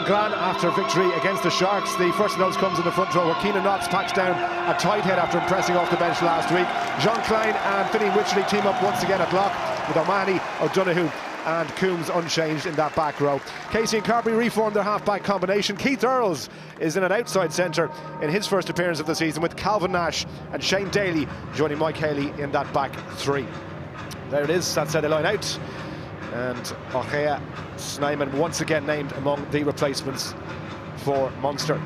Gran after victory against the Sharks. The first of those comes in the front row where Keenan Knox packs down a tight head after impressing off the bench last week. Jean Klein and Finney Wycherley team up once again at lock with O'Mahony, O'Donoghue and Coombs unchanged in that back row. Casey and Carberry reformed their half-back combination. Keith Earls is in an outside centre in his first appearance of the season with Calvin Nash and Shane Daly joining Mike Haley in that back three. There it is, that's how they line out. And Ochea Snyman once again named among the replacements for Munster.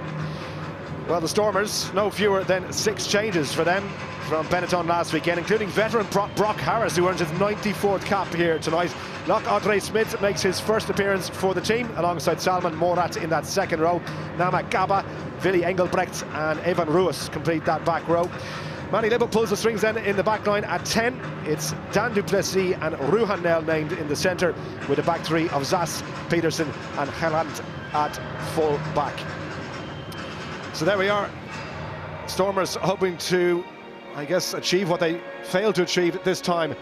Well, the Stormers, no fewer than 6 changes for them from Benetton last weekend, including veteran Brock Harris, who earns his 94th cap here tonight. Lock Audrey Smith makes his first appearance for the team alongside Salman Morat in that second row. Nama Gaba, Willy Engelbrecht and Evan Ruiz complete that back row. Manny Libble pulls the strings then in the back line at 10. It's Dan du Plessis and Ruhan Nel named in the centre, with a back three of Zas, Peterson and Helland at full back. So there we are. Stormers hoping to, I guess, achieve what they failed to achieve this time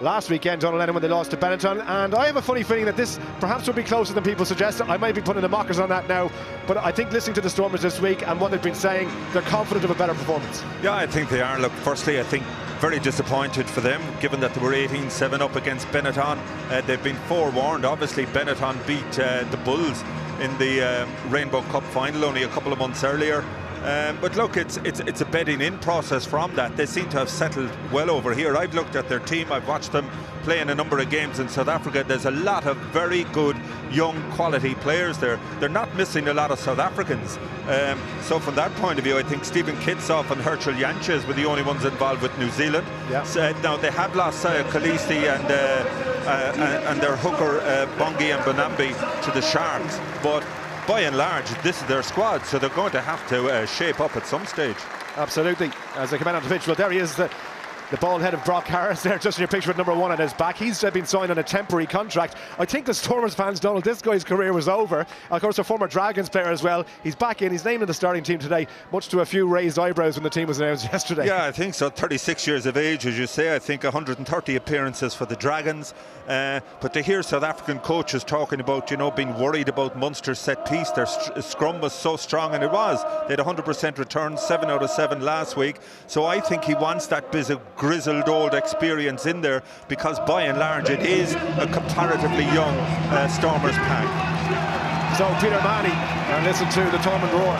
last weekend, Donald Lennon, when they lost to Benetton. And I have a funny feeling that this perhaps will be closer than people suggest. I might be putting the mockers on that now, but I think listening to the Stormers this week and what they've been saying, they're confident of a better performance. Yeah, I think they are. Look, firstly, I think very disappointed for them, given that they were 18-7 up against Benetton. They've been forewarned. Obviously, Benetton beat the Bulls in the Rainbow Cup final only a couple of months earlier. But look, it's a bedding in process from that. They seem to have settled well over here. I've looked at their team, I've watched them play in a number of games in South Africa. There's a lot of very good young quality players there. They're not missing a lot of South Africans. So from that point of view, I think Stephen Kitsoff and Herschel Janches were the only ones involved with New Zealand. Yeah. So, now they have lost Khaleesi and their hooker Bongi and Bonambi to the Sharks, but by and large, this is their squad, so they're going to have to shape up at some stage. Absolutely. As they come out on the pitch, well, there he is, the bald head of Brock Harris there, just in your picture with number 1 on his back. He's been signed on a temporary contract. I think the Stormers fans, Donald, this guy's career was over. Of course, a former Dragons player as well. He's back in. He's named in the starting team today, much to a few raised eyebrows when the team was announced yesterday. Yeah, I think so. 36 years of age, as you say. I think 130 appearances for the Dragons. But to hear South African coaches talking about, you know, being worried about Munster's set piece, their scrum was so strong, and it was. They had 100% return, 7 out of 7 last week. So I think he wants that bit of grizzled old experience in there, because by and large it is a comparatively young Stormers pack. So Peter Mahoney, and listen to the Thomond roar.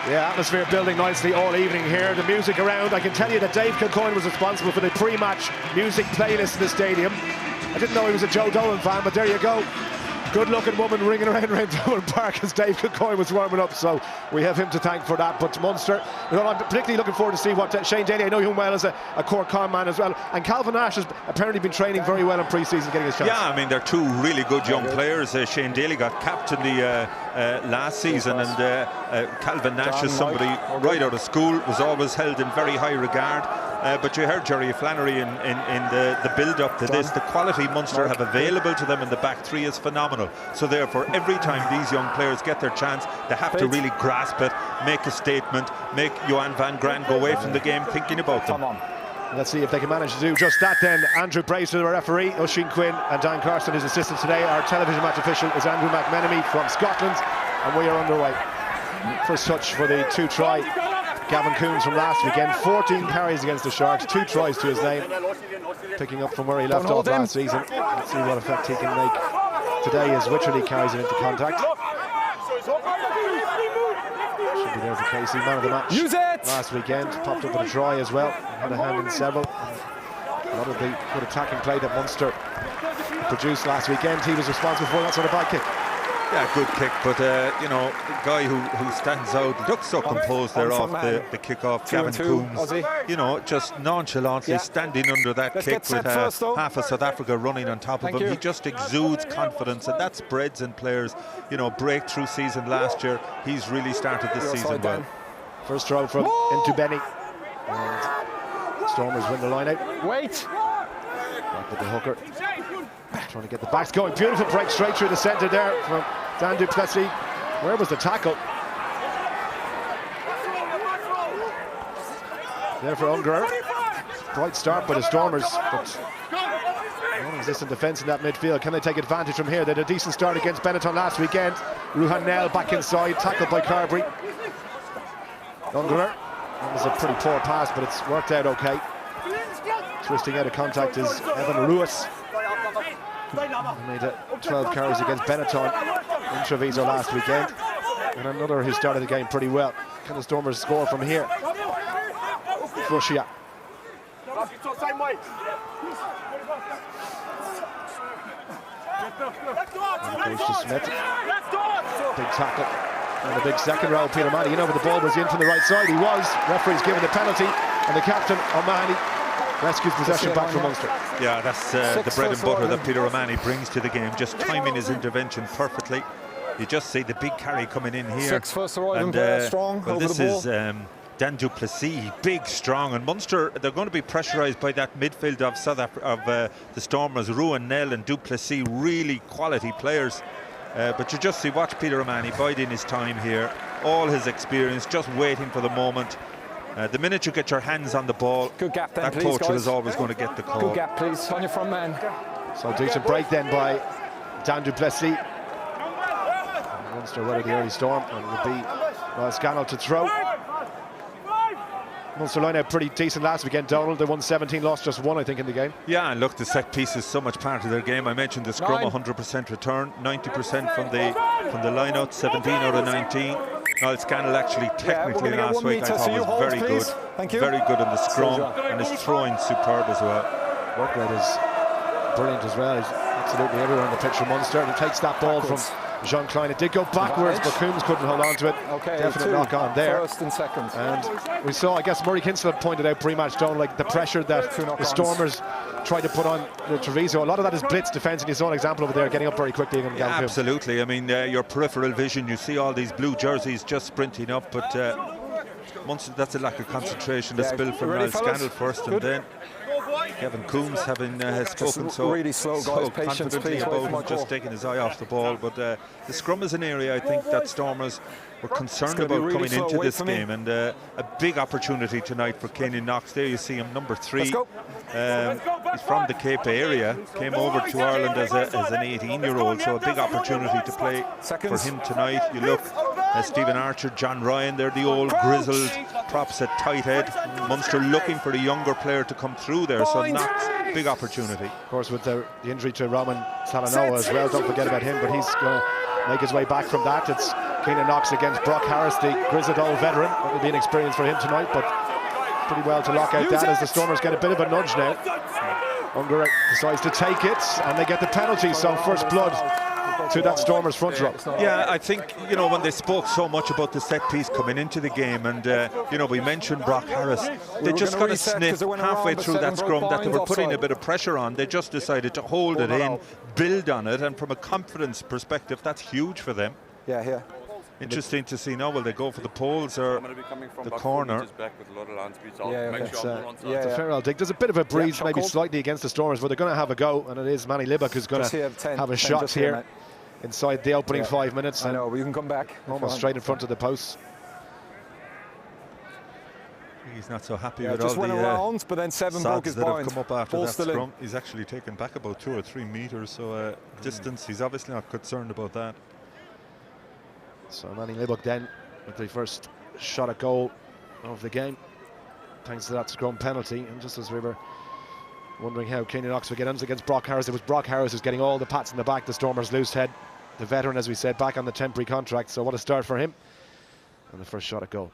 Yeah, atmosphere building nicely all evening here. The music around. I can tell you that Dave Kilcoyne was responsible for the pre-match music playlist in the stadium. I didn't know he was a Joe Dolan fan, but there you go. Good-looking woman ringing around Thomond Park as Dave Kilcoyne was warming up, so we have him to thank for that. But Munster, you know, I'm particularly looking forward to see what Shane Daly, I know him well as a core con man as well, and Calvin Nash has apparently been training very well in pre-season, getting his chance. Yeah, I mean, they're two really good young players. Shane Daly got capped in the last season, and Calvin Nash is somebody right out of school, was always held in very high regard. But you heard Jerry Flannery in the build-up to this. The quality Munster have available to them in the back three is phenomenal. So therefore, every time these young players get their chance, they have to really grasp it, make a statement, make Johan van Gran go away from the game thinking about them. Let's see if they can manage to do just that then. Andrew Bracer, the referee, Oisin Quinn and Dan Carson, his assistant today. Our television match official is Andrew McMenemy from Scotland, and we are underway. First touch for the 2-try. Gavin Coombs from last weekend, 14 carries against the Sharks, 2 tries to his name, picking up from where he left off last season. Let's see what effect he can make today as Wycherley carries it into contact. Should be there for Casey, man of the match last weekend, popped up with a try as well, had a hand in several. A lot of the good attacking play that Munster produced last weekend, he was responsible for that sort of back kick. Yeah, good kick, but you know, the guy who stands out, looks so composed there off the kick-off, Gavin Coombs, you know, just nonchalantly standing under that kick with half of South Africa running on top of him. He just exudes confidence, and that spreads in players. You know, breakthrough season last year, he's really started this season well. First throw from Ntubeni, and Stormers win the line out. Back with the hooker. Trying to get the backs going. Beautiful break straight through the centre there from Dan du Plessis. Where was the tackle? There for Unger. bright start by the Stormers, but non-existent defence in that midfield. Can they take advantage from here? They had a decent start against Benetton last weekend. Ruhan Nell back inside, tackled by Carberry. Ungerer. That was a pretty poor pass, but it's worked out okay. Twisting out of contact is Evan Ruiz. He made 12 carries against Benetton in Treviso last weekend. And another who started the game pretty well. Can the Stormers score from here? Fruscia. Goes to Smith. Big tackle. And a big second row, Peter O'Mahony. You know, but the ball was in from the right side. He was. Referee's given the penalty. And the captain, O'Mahony, rescues possession back from Munster. Yeah, that's the bread and butter that Peter O'Mahony brings to the game. Just timing his intervention perfectly. You just see the big carry coming in here. 6 first arriving player, strong well, over this the ball. is Dan du Plessis, big, strong, and Munster, they're going to be pressurised by that midfield of the Stormers. Ruhan Nell and du Plessis, really quality players. But you just see, watch Peter O'Mahony biding his time here, all his experience, just waiting for the moment. The minute you get your hands on the ball, good gap then, that please, coach guys. is always going to get the call. Good gap, please, on your front man. So decent break then by Dan du Plessis. Munster weathered the early storm, and it would be Scannell to throw. Munster line out pretty decent last weekend, Donald. They won 17, lost just 1, I think, in the game. Yeah, and look, the set piece is so much part of their game. I mentioned the scrum, 100% return, 90% from the line-out, 17 out of 19. Niall Scannell actually technically last week I thought was very good. Thank you. Very good in the scrum, and his throwing superb as well. Work rate is brilliant as well. He's absolutely everywhere on the pitch for Munster. And he takes that ball from Jean Klein. It did go backwards, but Coombs couldn't hold on to it. Okay, definite knock on there. First and second. And we saw, I guess Murray Kinsella pointed out pre-match, Donald, like the pressure that the Stormers tried to put on the Treviso. A lot of that is blitz defence, and you saw an example over there, getting up very quickly. And yeah, absolutely. I mean, your peripheral vision, you see all these blue jerseys just sprinting up, but Munster, that's a lack of concentration. The spill from Niall Scannell first, and then Kevin Coombs having spoken so really slow, guys. confidently about him just taking his eye off the ball. But the scrum is an area I think that Stormers were concerned about really coming into this game, and a big opportunity tonight for Cianan Knox. There you see him, number 3. He's from the Cape area, came over to Ireland as an 18-year-old, so a big opportunity to play for him tonight. You look at Stephen Archer, John Ryan, they're the old grizzled props at tight head. Munster looking for the younger player to come through there, so Knox, big opportunity. Of course, with the injury to Roman Talanoa as well, don't forget about him, but he's going to make his way back from that. It's Cianan Knox against Brock Harris, the grizzled old veteran. That will be an experience for him tonight, but pretty well to lock out that as the Stormers get a bit of a nudge now. Ungerer decides to take it, and they get the penalty, so first blood to that Stormers front row. Yeah, I think, you know, when they spoke so much about the set piece coming into the game, and you know, we mentioned Brock Harris, they just got a sniff halfway through that scrum that they were putting a bit of pressure on. They just decided to hold it in, build on it, and from a confidence perspective, that's huge for them. Yeah, here. Interesting to see now, will they go for the poles or the corner? It's a fair old dig. There's a bit of a breeze, maybe slightly against the Stormers, but they're going to have a go, and it is Manny Libbok who's going to have a shot here inside the opening 5 minutes. I know, but you can come back. Almost straight in front of the posts. He's not so happy with just all went the around, but then 7 broke his that bind. have come up after that scrum. He's actually taken back about 2 or 3 metres, so distance, he's obviously not concerned about that. So Manny Libbok then with the first shot at goal of the game, thanks to that scrum penalty. And just as we were wondering how Cianan Knox would get on against Brock Harris, it was Brock Harris who's getting all the pats in the back. The Stormers' loose head, the veteran, as we said, back on the temporary contract. So what a start for him. And the first shot at goal.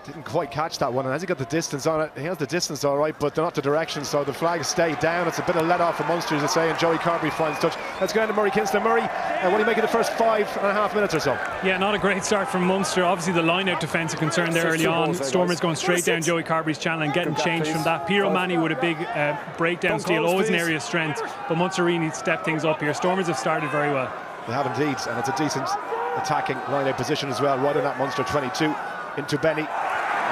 Didn't quite catch that one, and has he got the distance on it? He has the distance all right, but they're not the direction, so the flags stay down. It's a bit of let off for Munster, as I say, and Joey Carberry finds touch. Let's go down to Murray Kinston. Murray, what do you make of the first 5.5 minutes or so? Yeah, not a great start from Munster. Obviously the line-out defence a concern there early on. Stormers going straight down Joey Carberry's channel and getting changed from that. Piero Manny with a big breakdown steal, always an area of strength, but Munster really needs to step things up here. Stormers have started very well. They have indeed, and it's a decent attacking line-out position as well, right in that Munster 22 into Benny.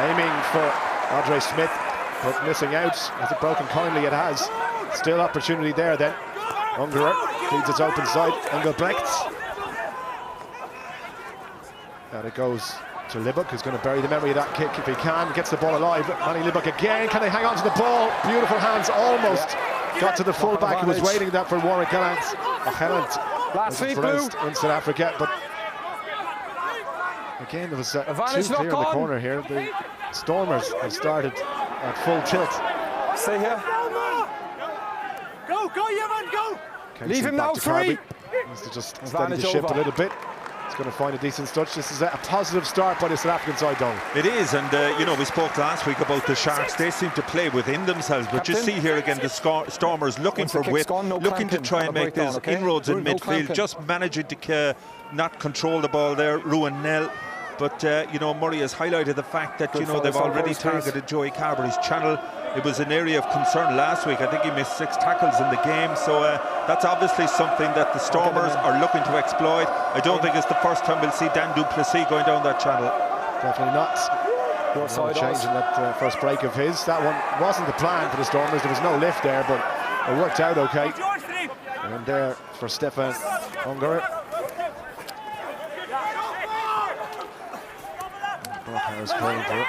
Aiming for Andre Smith, but missing out. Has it broken kindly? It has. Still opportunity there then. Ungerer feeds its open side. Engelbrecht. And it goes to Libbok, who's going to bury the memory of that kick if he can. Gets the ball alive. Manny Libbok again. Can they hang on to the ball? Beautiful hands. Almost got to the fullback who was waiting that for Warwick Gallant. Last feet, Blue. In South Africa, but again, there was two clear in the corner here. The Stormers have started at full tilt. Stay here. Go, Yevan, go! Leave him now free. Needs to just steady the ship a little bit. He's going to find a decent touch. This is a positive start by the South African side, Donald. It is, and you know, we spoke last week about the Sharks. They seem to play within themselves, but you see here again the Stormers looking for width, looking to try and make those inroads in midfield, just managing to not control the ball there. Ruin Nell. But, you know, Murray has highlighted the fact that, you know, they've already targeted Joey Carberry's channel. It was an area of concern last week. I think he missed 6 tackles in the game. So that's obviously something that the Stormers are looking to exploit. I don't think it's the first time we'll see Dan du Plessis going down that channel. Definitely not. No change in that first break of his. That one wasn't the plan for the Stormers. There was no lift there, but it worked out okay. And there for Stefan Ungerer. Harris calling for it.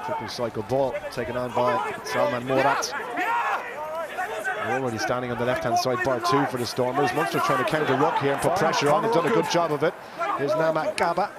Triple cycle ball taken on by Salman Morat. Already standing on the left-hand side, bar 2 for the Stormers. Munster trying to counter ruck here and put pressure on. They've done a good job of it. Here's Nama Gaba.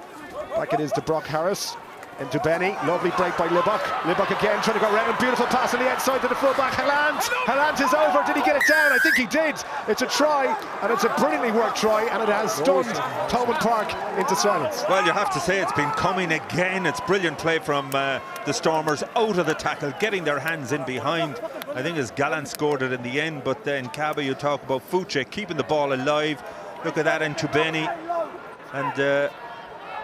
Back it is to Brock Harris. Into Benny, lovely break by Libbok. Libbok again trying to go around, beautiful pass on the outside to the fullback. Halland is over, did he get it down? I think he did. It's a try, and it's a brilliantly worked try, and it has stunned Thomond Park into silence. Well, you have to say it's been coming again. It's brilliant play from the Stormers out of the tackle, getting their hands in behind. I think as Gallant scored it in the end, but then Kaba, you talk about Fuche keeping the ball alive. Look at that into Benny, and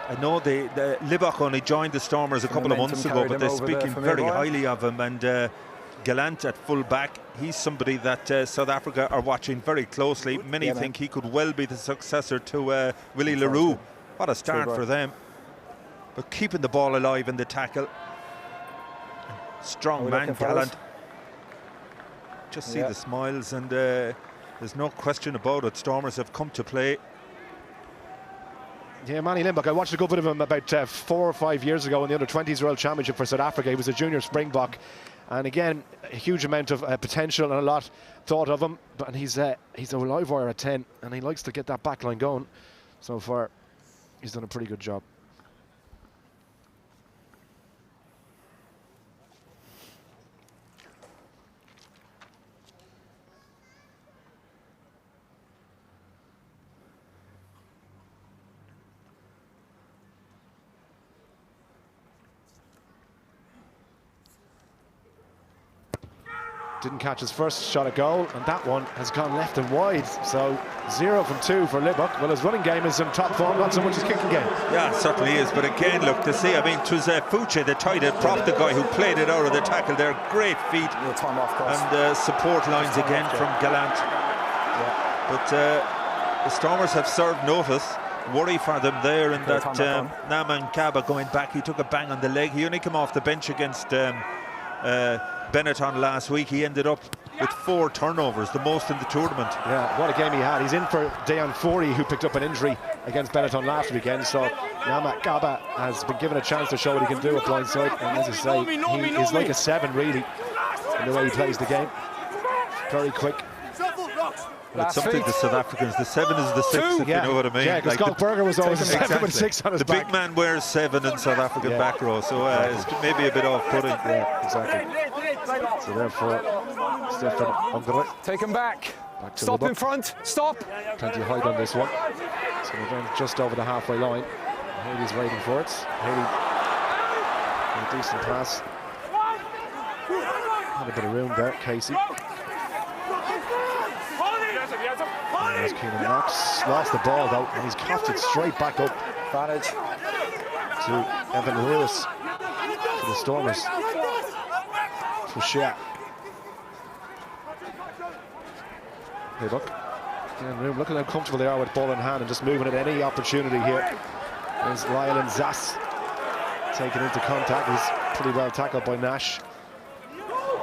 I know the Libbok only joined the Stormers a couple of months ago, but they're speaking very highly of him. And Gallant at full back, he's somebody that South Africa are watching very closely. Many think he could well be the successor to Willie Leroux. What a start for them. But keeping the ball alive in the tackle. Strong man, Gallant. Just see the smiles, and there's no question about it. Stormers have come to play. Yeah, Manny Libbok, I watched a good bit of him about 4 or 5 years ago in the Under-20s World Championship for South Africa. He was a junior Springbok, and again, a huge amount of potential and a lot thought of him. But he's a live wire at 10, and he likes to get that back line going. So far, he's done a pretty good job. Didn't catch his first shot at goal, and that one has gone left and wide. So 0 from 2 for Libbok. Well, his running game is in top form, not so much his kicking game. Yeah, it certainly is. But again, look, to see, I mean, it was Fuche that tried to prop the guy who played it out of the tackle there. Great feet. And support lines again from Gallant. But the Stormers have served notice. Worry for them there in that Naman Kaba going back. He took a bang on the leg. He only came off the bench against Benetton last week. He ended up with 4 turnovers, the most in the tournament. Yeah, what a game he had. He's in for Dejan Fourie, who picked up an injury against Benetton last weekend. So Nama Gaba has been given a chance to show what he can do at blindside. And as I say, he is like a 7 really in the way he plays the game. Very quick. Well, it's something to South Africans. The 7 is the 6, if you know what I mean. Yeah, because Scott Berger was always a 7 with 6 on his back. The big man wears 7 in South African back row, so it's maybe a bit off-putting. Yeah, exactly. So therefore, Stefan Ungerer. Take him back. Stop in front. Stop. Plenty of height on this one. So we're down just over the halfway line. Haley's waiting for it. Haley, a decent pass. Had a bit of room there, Casey. There's Keenan Knox. Lost the ball though, and he's coughed it straight back up. Advantage To Evan Lewis for the Stormers. For Shea. Hey, look. Look at how comfortable they are with ball in hand and just moving at any opportunity here. There's Lyle and Zass taken into contact. He's pretty well tackled by Nash.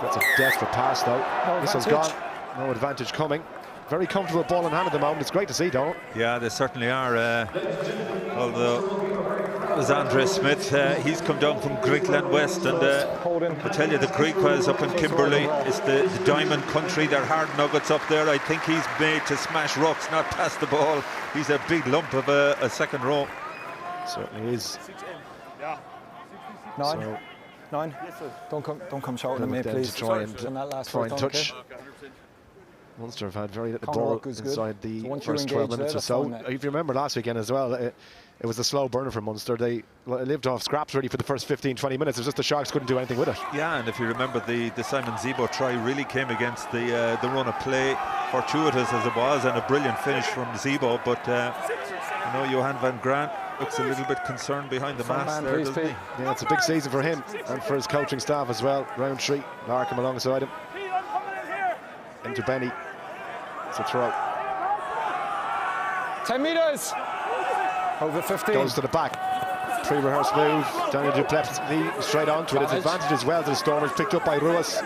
That's a desperate pass though. This has gone. No advantage coming. Very comfortable ball in hand at the moment. It's great to see, Donald. Yeah, they certainly are. Although there's Andre Smith, he's come down from Greekland West, and I tell you, the Griquas up in Kimberley is the diamond country. They're hard nuggets up there. I think he's made to smash rucks, not pass the ball. He's a big lump of a second row. Certainly is. 9. So 9. Don't come shouting at me, please. To try and touch. Okay. Munster have had very little Counter ball work was inside good. the So once first you 12 engage minutes there, or so. that's fine, If you remember last weekend as well, it was a slow burner for Munster. They lived off scraps really for the first 15-20 minutes. It was just the Sharks couldn't do anything with it. Yeah, and if you remember, the Simon Zebo try really came against the run of play, fortuitous as it was, and a brilliant finish from Zebo. But you know, Johan van Grant looks a little bit concerned behind the mask there, doesn't he? Yeah, it's a big season for him and for his coaching staff as well. Roundtree, Larkham alongside him. Into Benny. It's a throw. 10 metres. Over 15. Goes to the back. Pre-rehearsed move. Daniel Duplessis straight onto it. It's advantage as well to the Stormers. Picked up by Ruiz.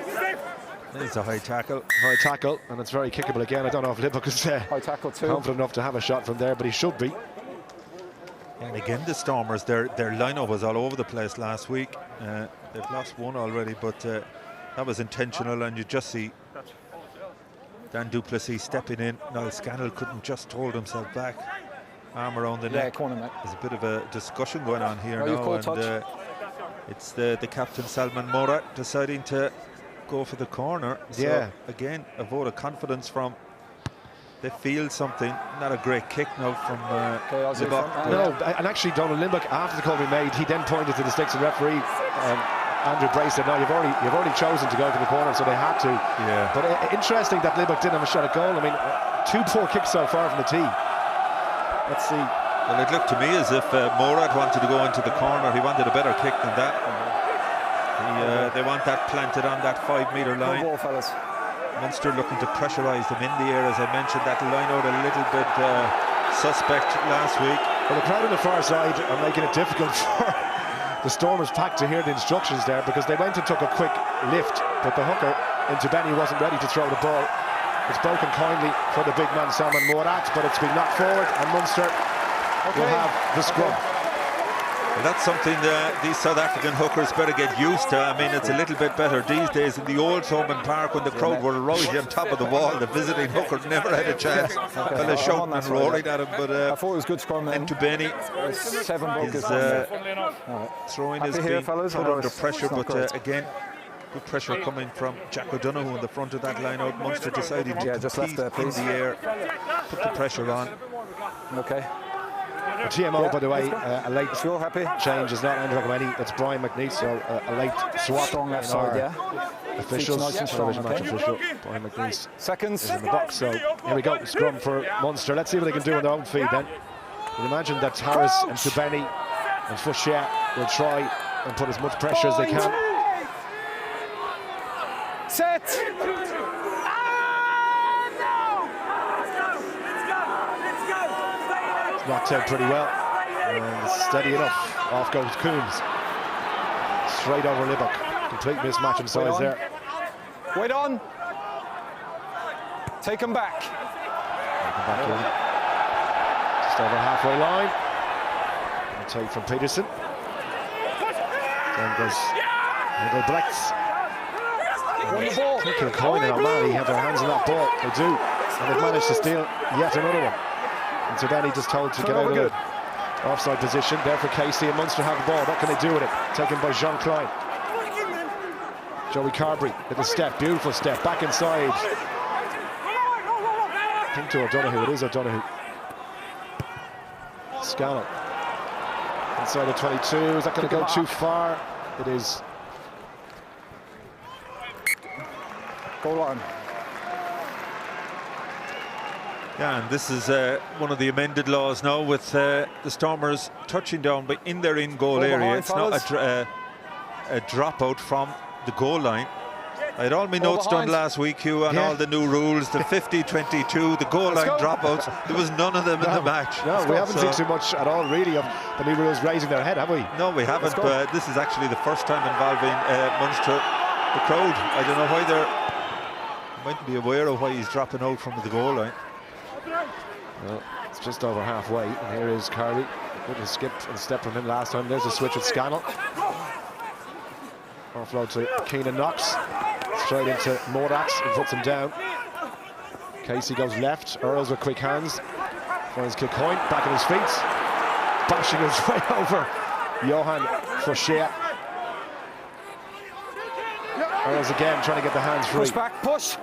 There's a high tackle. High tackle, and it's very kickable again. I don't know if Liverpool is High tackle too. confident enough to have a shot from there, but he should be. And again, the Stormers, their lineup was all over the place last week. They've lost one already, but that was intentional, and you just see Dan Duplessis stepping in. Niall Scannell couldn't just hold himself back. Arm around the neck. Corner, mate. There's a bit of a discussion going on here now, cool and touch. it's the captain Salman Morat deciding to go for the corner. So Yeah. again, a vote of confidence from. They feel something. Not a great kick now from Limbach. No, and actually Donald Limbach, after the call we made, he then pointed to the sticks and referee. Andrew Bray said, "No, you've already chosen to go to the corner, so they had to." Yeah. But interesting that Limbach didn't have a shot at goal. I mean, 2 poor kicks so far from the tee. Let's see. Well, it looked to me as if Morat wanted to go into the corner. He wanted a better kick than that. They want that planted on that 5-metre line. Ball, fellas. Munster looking to pressurise them in the air, as I mentioned. That line out a little bit suspect last week. Well, the crowd on the far side are making it difficult for the Stormers pack to hear the instructions there, because they went and took a quick lift, but the hooker into Benny wasn't ready to throw the ball. It's broken kindly for the big man Salman Morat, but it's been knocked forward, and Munster will have the scrum. Well, that's something these South African hookers better get used to. I mean, it's a little bit better these days. In the old Thomond Park, when the crowd were right on top of the wall, the visiting hooker never had a chance. Fella shouting and roaring at him, but I thought it was good scrum. into Benny. 7 His throwing is being put under pressure, but again, good pressure coming from Jack O'Donoghue in the front of that line out. Munster deciding to just left there, in please. the air, put the pressure on. Okay. The TMO, by the way, a late You're happy? change is not Andrew O'Malley, it's Brian McNeese, so a late swap. Strong left in side, our yeah. officials, Nice and strong, television match okay. official, Brian McNeese Seconds. is in the box. So here we go, scrum for Munster. Let's see what they can do on their own feet then. You imagine that Harris and Tubeni and Fouché will try and put as much pressure as they can. Set. Knocked out pretty well. And steady enough. Off goes Coombs. Straight over Libbok. Complete mismatch in size there. Wait on. Take him back. Back in. Just over halfway line. And take from Peterson. Then goes Nigel Blex. Won the ball. Kilcoyne and O'Malley have their hands on that ball. They do. And they've managed to steal yet another one. And so then he just told to get out of the offside position. There for Casey, and Munster have the ball. What can they do with it? Taken by Jean Klein. Joey Carberry with a step, beautiful step, back inside. I think to O'Donoghue, it is O'Donoghue. Scannell. Inside the 22. Is that going to go too far? It is. Goal on. Yeah, and this is one of the amended laws now with the Stormers touching down but in their in-goal area. It's not a dropout from the goal line. I had all my notes done last week, Hugh, on all the new rules, the 50-22, the goal line dropouts. There was none of them in the match. No, we haven't seen too much at all, really, of the new rules raising their head, have we? No, we haven't, but this is actually the first time involving Munster. The crowd, I don't know why they might be aware of why he's dropping out from the goal line. Well, it's just over halfway, and here is Carby. Little skip and step from him last time. There's a switch with Scannell. Offload to Keenan Knox. Straight into Mordax and puts him down. Casey goes left. Earls with quick hands. Finds Kilcoyne back on his feet. Bashing his way over Johan Fauché. Earls again trying to get the hands free. Push back, push.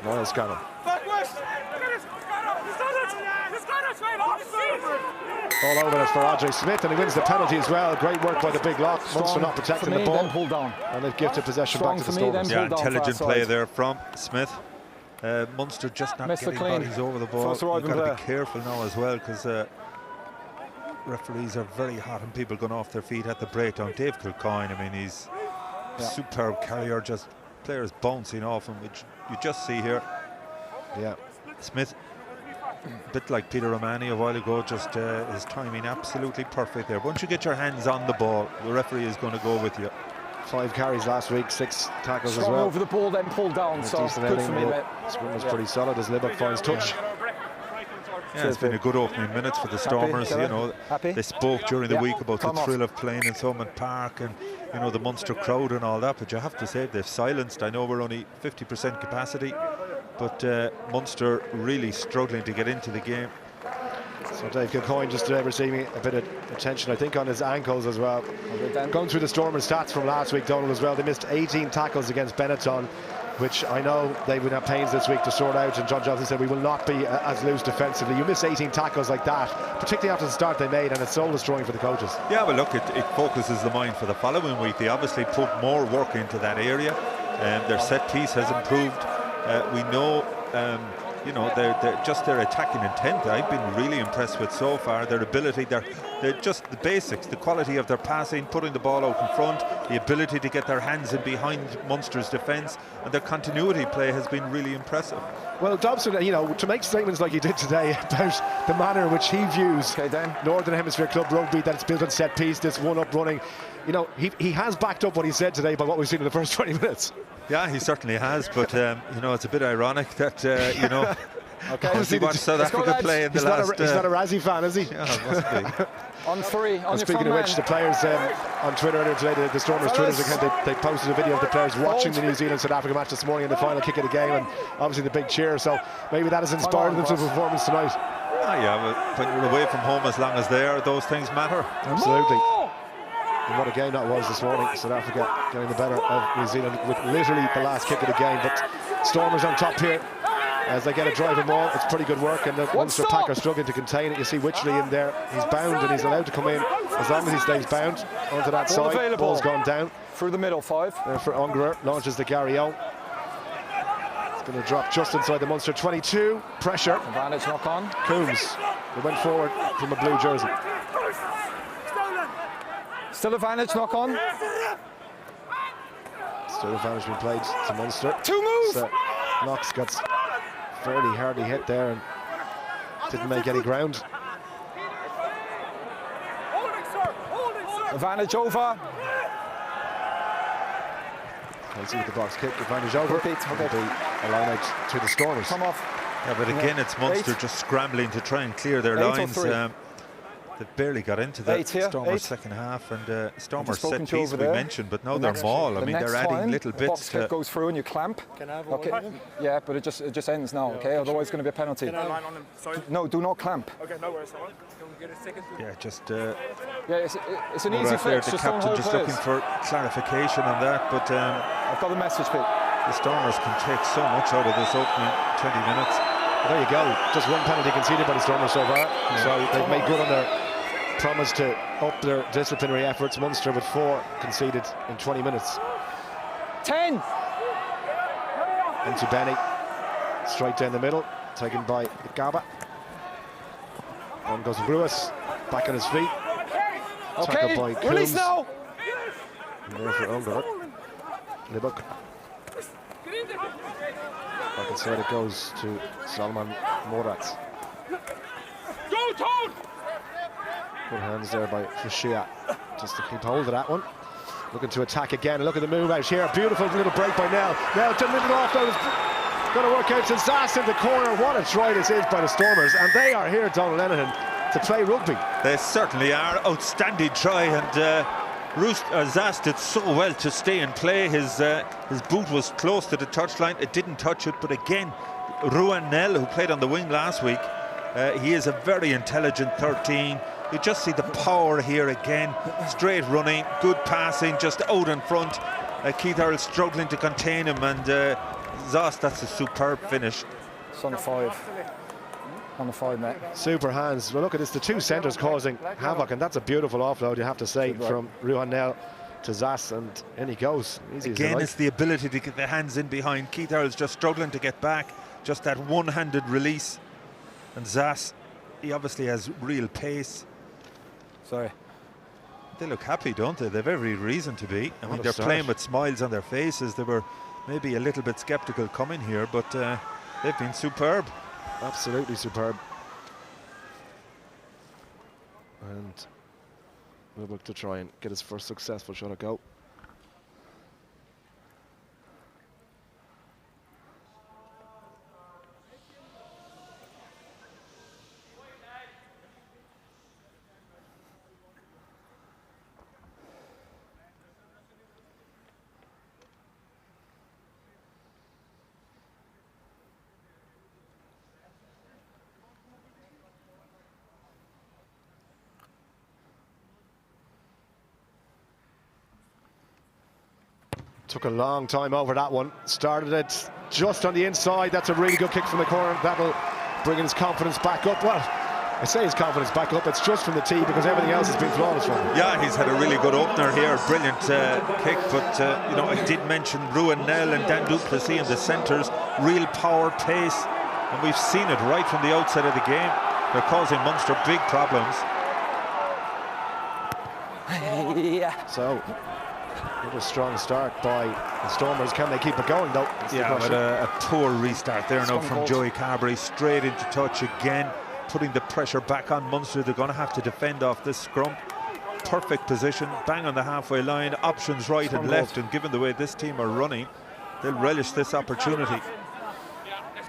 Niall Scannell. All over it for Ajay Smith, and he wins the penalty as well. Great work by the big lock. Munster not protecting the ball. Pull down. And they've gifted possession back to the Stormers. Yeah, intelligent play there from Smith. Munster just not getting bodies over the ball. You've got to be careful now as well, because referees are very hot on people going off their feet at the breakdown. Dave Kilcoyne, I mean, he's a superb carrier, just players bouncing off him, which you just see here. Yeah. Smith, a bit like Peter Romani a while ago, just his timing absolutely perfect there. Once you get your hands on the ball, the referee is going to go with you. 5 carries last week, 6 tackles as well. Over the ball, then pulled down. So good for me, mate. Scrum was pretty solid as Libbok finds touch. Yeah, it's been a good opening minutes for the Stormers. You know, they spoke during the week about the thrill of playing in Thomond Park and, you know, the Munster crowd and all that. But you have to say they've silenced. I know we're only 50% capacity, but Munster really struggling to get into the game. So Dave Kilcoyne just receiving a bit of attention, I think, on his ankles as well. Going through the Stormers stats from last week, Donald, as well. They missed 18 tackles against Benetton, which I know they would have pains this week to sort out, and John Johnson said we will not be as loose defensively. You miss 18 tackles like that, particularly after the start they made, and it's soul destroying for the coaches. Yeah, well look, it focuses the mind for the following week. They obviously put more work into that area, and their set piece has improved. We know you know, they're just their attacking intent. I've been really impressed with so far. Their ability, they're just the basics, the quality of their passing, putting the ball out in front, the ability to get their hands in behind Munster's defence, and their continuity play has been really impressive. Well, Dobson, you know, to make statements like he did today about the manner in which he views Northern Hemisphere Club rugby, that it's built on set piece, this one-up running, you know, he has backed up what he said today by what we've seen in the first 20 minutes. Yeah, he certainly has, but you know, it's a bit ironic that you know, obviously watched South Africa play in the last. He's not a Razzie fan, is he? Yeah, must be. On 3, on speaking of which, the players on Twitter earlier today, the Stormers Twitter's account, they posted a video of the players watching the New Zealand-South Africa match this morning in the final kick of the game, and obviously the big cheer. So maybe that has inspired them to the performance tonight. Ah, yeah, but when you're away from home as long as they are, those things matter. Absolutely. And what a game that was this morning. South Africa getting the better of New Zealand with literally the last kick of the game. But Stormers on top here as they get a driving ball. It's pretty good work, and the Munster pack are struggling to contain it. You see Wycherley in there. He's bound and he's allowed to come in as long as he stays bound onto that side. Available. Ball's gone down. Through the middle, 5. For Ungerer, launches the Gary O. It's going to drop just inside the Munster 22. Pressure. Advantage knock on. Coombs. They went forward from a blue jersey. Still advantage knock on. Still advantage being played to Munster. 2 moves. So Knox got fairly hardly hit there and didn't make any ground. Advantage over. Casey with the box kick. Advantage over. It'll be a line out to the Stormers. Come off. Yeah, but again, it's Munster just scrambling to try and clear their lines. They barely got into the Stormers second half, and Stormers set piece we mentioned, but now they're maul. I mean, they're adding little bits. The box goes through and you clamp. Can I have okay. Yeah, but it just ends now. Okay, otherwise it's going to be a penalty. Can I line on him? Sorry. No, do not clamp. Okay, no worries. Get a second. Yeah, just. Yeah, it's an easy fix. The captain just looking for clarification on that, but I've got the message, Pete. The Stormers can take so much out of this opening 20 minutes. There you go. Just one penalty conceded by the Stormers so far. So they've made good on their promise to up their disciplinary efforts. Munster with 4 conceded in 20 minutes. 10. Into Benny. Straight down the middle. Taken by Gaba. On goes Ruiz. Back on his feet. Tackled by Coombs. Release now. And there for Ungar. Libuk. Back inside it goes to Salman Morat. Good hands there by Fashia, just to keep hold of that one. Looking to attack again. Look at the move out here. Beautiful little break by Nell. Nell to middle off. Going to work out to Zass in the corner. What a try this is by the Stormers, and they are here, Donald Lenihan, to play rugby. They certainly are. Outstanding try, and Zass did so well to stay and play. His boot was close to the touchline. It didn't touch it, but again, Ruan Nell, who played on the wing last week, he is a very intelligent 13. You just see the power here again. Straight running, good passing, just out in front. Keith Earl struggling to contain him, and Zass, that's a superb finish. It's on the 5. On the 5, mate. Super hands. Well, look at this, the 2 centres causing havoc, and that's a beautiful offload, you have to say, from Ruan Nell to Zass, and in he goes. Easy Again, as it's the ability to get the hands in behind. Keith Earl's just struggling to get back. Just that one-handed release. And Zass, he obviously has real pace. Sorry. They look happy, don't they? They've every reason to be. I mean, they're start. playing with smiles on their faces. They were maybe a little bit sceptical coming here, but they've been superb. Absolutely superb. And we'll look to try and get his first successful shot at goal. Took a long time over that one. Started it just on the inside. That's a really good kick from the corner. That'll bring his confidence back up. Well, I say his confidence back up. It's just from the tee because everything else has been flawless for him. Yeah, he's had a really good opener here. Brilliant kick. But, you know, I did mention Ruan Nell and Dan Duplessis in the centres. Real power, pace. And we've seen it right from the outset of the game. They're causing Munster big problems. Yeah. So, what a strong start by the Stormers. Can they keep it going, though? Yeah, but a poor restart there now from Joey Carberry. Straight into touch again, putting the pressure back on Munster. They're going to have to defend off this scrum. Perfect position, bang on the halfway line. Options right and left, and given the way this team are running, they'll relish this opportunity.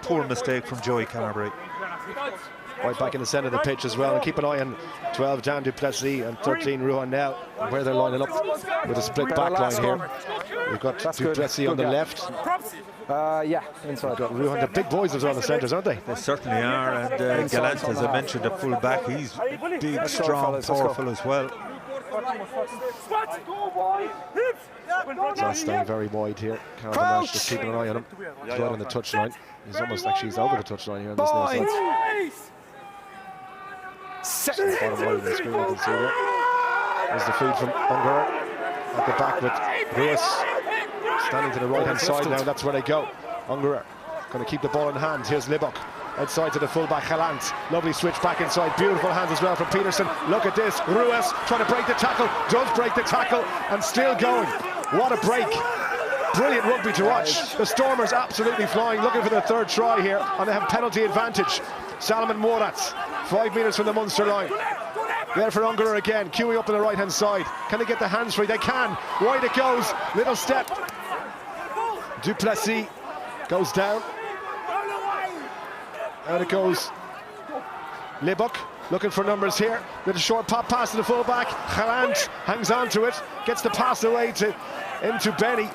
Poor mistake from Joey Carberry. Right back in the centre of the pitch as well. And keep an eye on 12 Dan Duplessis and 13 Ruan Nell, where they're lining up with a split back line here. We've got Duplessis on the left. Yeah, inside. We've got Ruan. The big boys are on the centres, aren't they? They certainly are. And Gallant, as I mentioned, a full back. He's big, strong, powerful as well. Zass staying very wide here. Carver just keeping an eye on him. He's right on the touchline. He's almost actually over the touchline here on this near side. Bottom right of the screen, you can see there. There's the feed from Ungar at the back with Ruiz standing to the right hand side now. That's where they go. Ungar going to keep the ball in hand. Here's Libok outside to the fullback Galant. Lovely switch back inside. Beautiful hands as well from Peterson. Look at this. Ruiz trying to break the tackle. Does break the tackle and still going. What a break. Brilliant rugby to watch. The Stormers absolutely flying, looking for their third try here, and they have penalty advantage. Salman Moratz, 5 metres from the Munster line. There for Ungar again, queuing up on the right hand side. Can they get the hands free? They can. Wide it goes. Little step. Duplessis goes down. Out it goes. Libuk looking for numbers here. With a short pop pass to the fullback. Galant hangs on to it. Gets the pass away into Benny.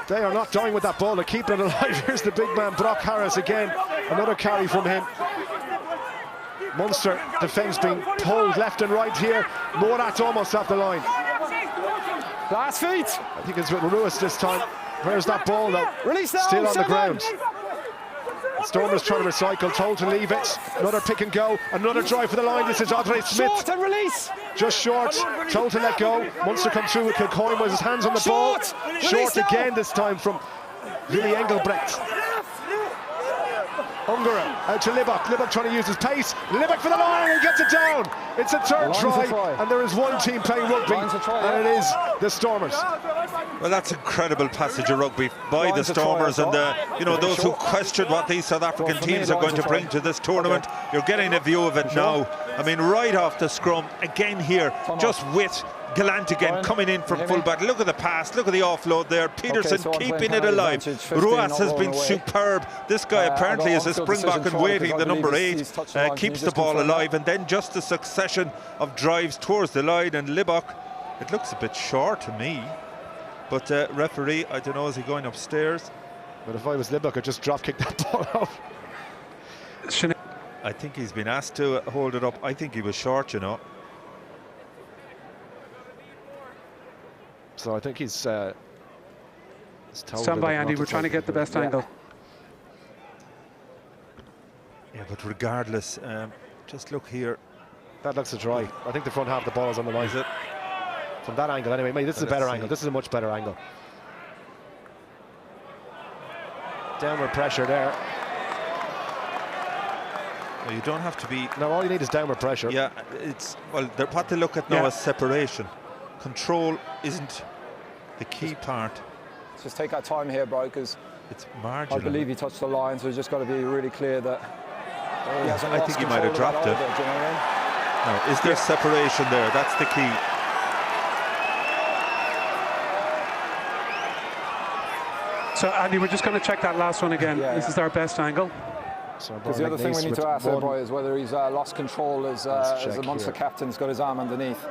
They are not dying with that ball. They're keeping it alive. Here's the big man, Brock Harris again. Another carry from him. Munster defence being pulled left and right here. Morat's almost off the line. Last feet. I think it's with Ruiz this time. Where's that ball though? Release now. Still on the ground. Stormers trying to recycle, told to leave it. Another pick and go, another drive for the line. This is Andre Smith. Short and release. Just short, told to let go. Munster come through with Kilcoyne with his hands on the ball. Short again, this time from Willy Engelbrecht. Ungara out to Libok. Libok trying to use his pace. Libok for the line and gets it down. It's a third try, and there is one team playing rugby, and it is the Stormers. Well, that's incredible passage of rugby by the Stormers, and those who question what these South African teams are going to bring to this tournament. You're getting a view of it now. I mean, right off the scrum, again here, just with Gallant again coming in from fullback. Look at the pass, look at the offload there. Peterson keeping it alive. Ruas has been superb. This guy apparently is a springbok and waiting, the number 8, keeps the ball alive, and then just a succession of drives towards the line. And Libok, it looks a bit short to me, but referee, I don't know, is he going upstairs? But if I was Libok, I'd just drop kick that ball out. I think he's been asked to hold it up. I think he was short, you know. So I think he's told. Stand by, Andy. We're trying to get the best angle. Yeah, but regardless, just look here. That looks a try. I think the front half of the ball is on the line. Is it? From that angle, anyway. Mate, this is a better angle. This is a much better angle. Downward pressure there. Well, you don't have to be. No, all you need is downward pressure. Yeah, it's what they look at now is separation. Control isn't the key part. Just take our time here, bro, because it's marginal. I believe he touched the line, so we've just got to be really clear that he hasn't I lost think he might have control dropped of it. that either, do you know what I mean? No, is there separation there? That's the key. So, Andy, we're just going to check that last one again. Yeah, this is our best angle. Because the other thing we need to ask there, boy, is whether he's lost control as the Munster captain's got his arm underneath.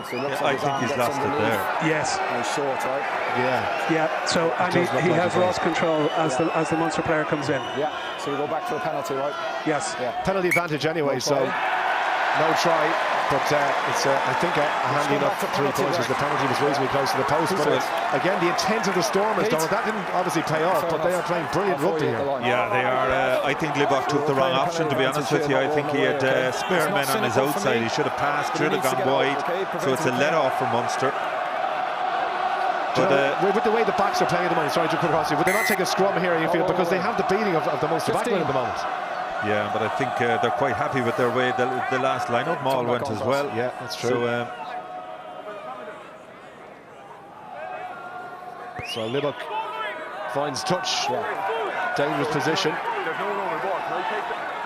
I think he's lost it there. Yes. He's short, right? Yeah. So Andy, he has lost control as the Munster player comes in. Yeah. So we go back to a penalty, right? Yes. Yeah. Penalty advantage anyway, so no try. But it's I think a handy enough 3 points because the penalty was reasonably close to the post. But again, the intent of the Stormers, though, that didn't obviously pay off. But they are playing brilliant rugby here. Yeah, they are. I think Libok took the wrong option, to be honest with you. I think he had spare men on his outside. He should have passed, should have gone wide. So it's a let-off for Munster. But with the way the backs are playing at the moment, sorry to cut across you, would they not take a scrum here, you feel, because they have the beating of the Munster backline at the moment? Yeah, but I think they're quite happy with their way. The last line-up Maul went as well. Yeah, that's true. So Libok finds touch. Dangerous position.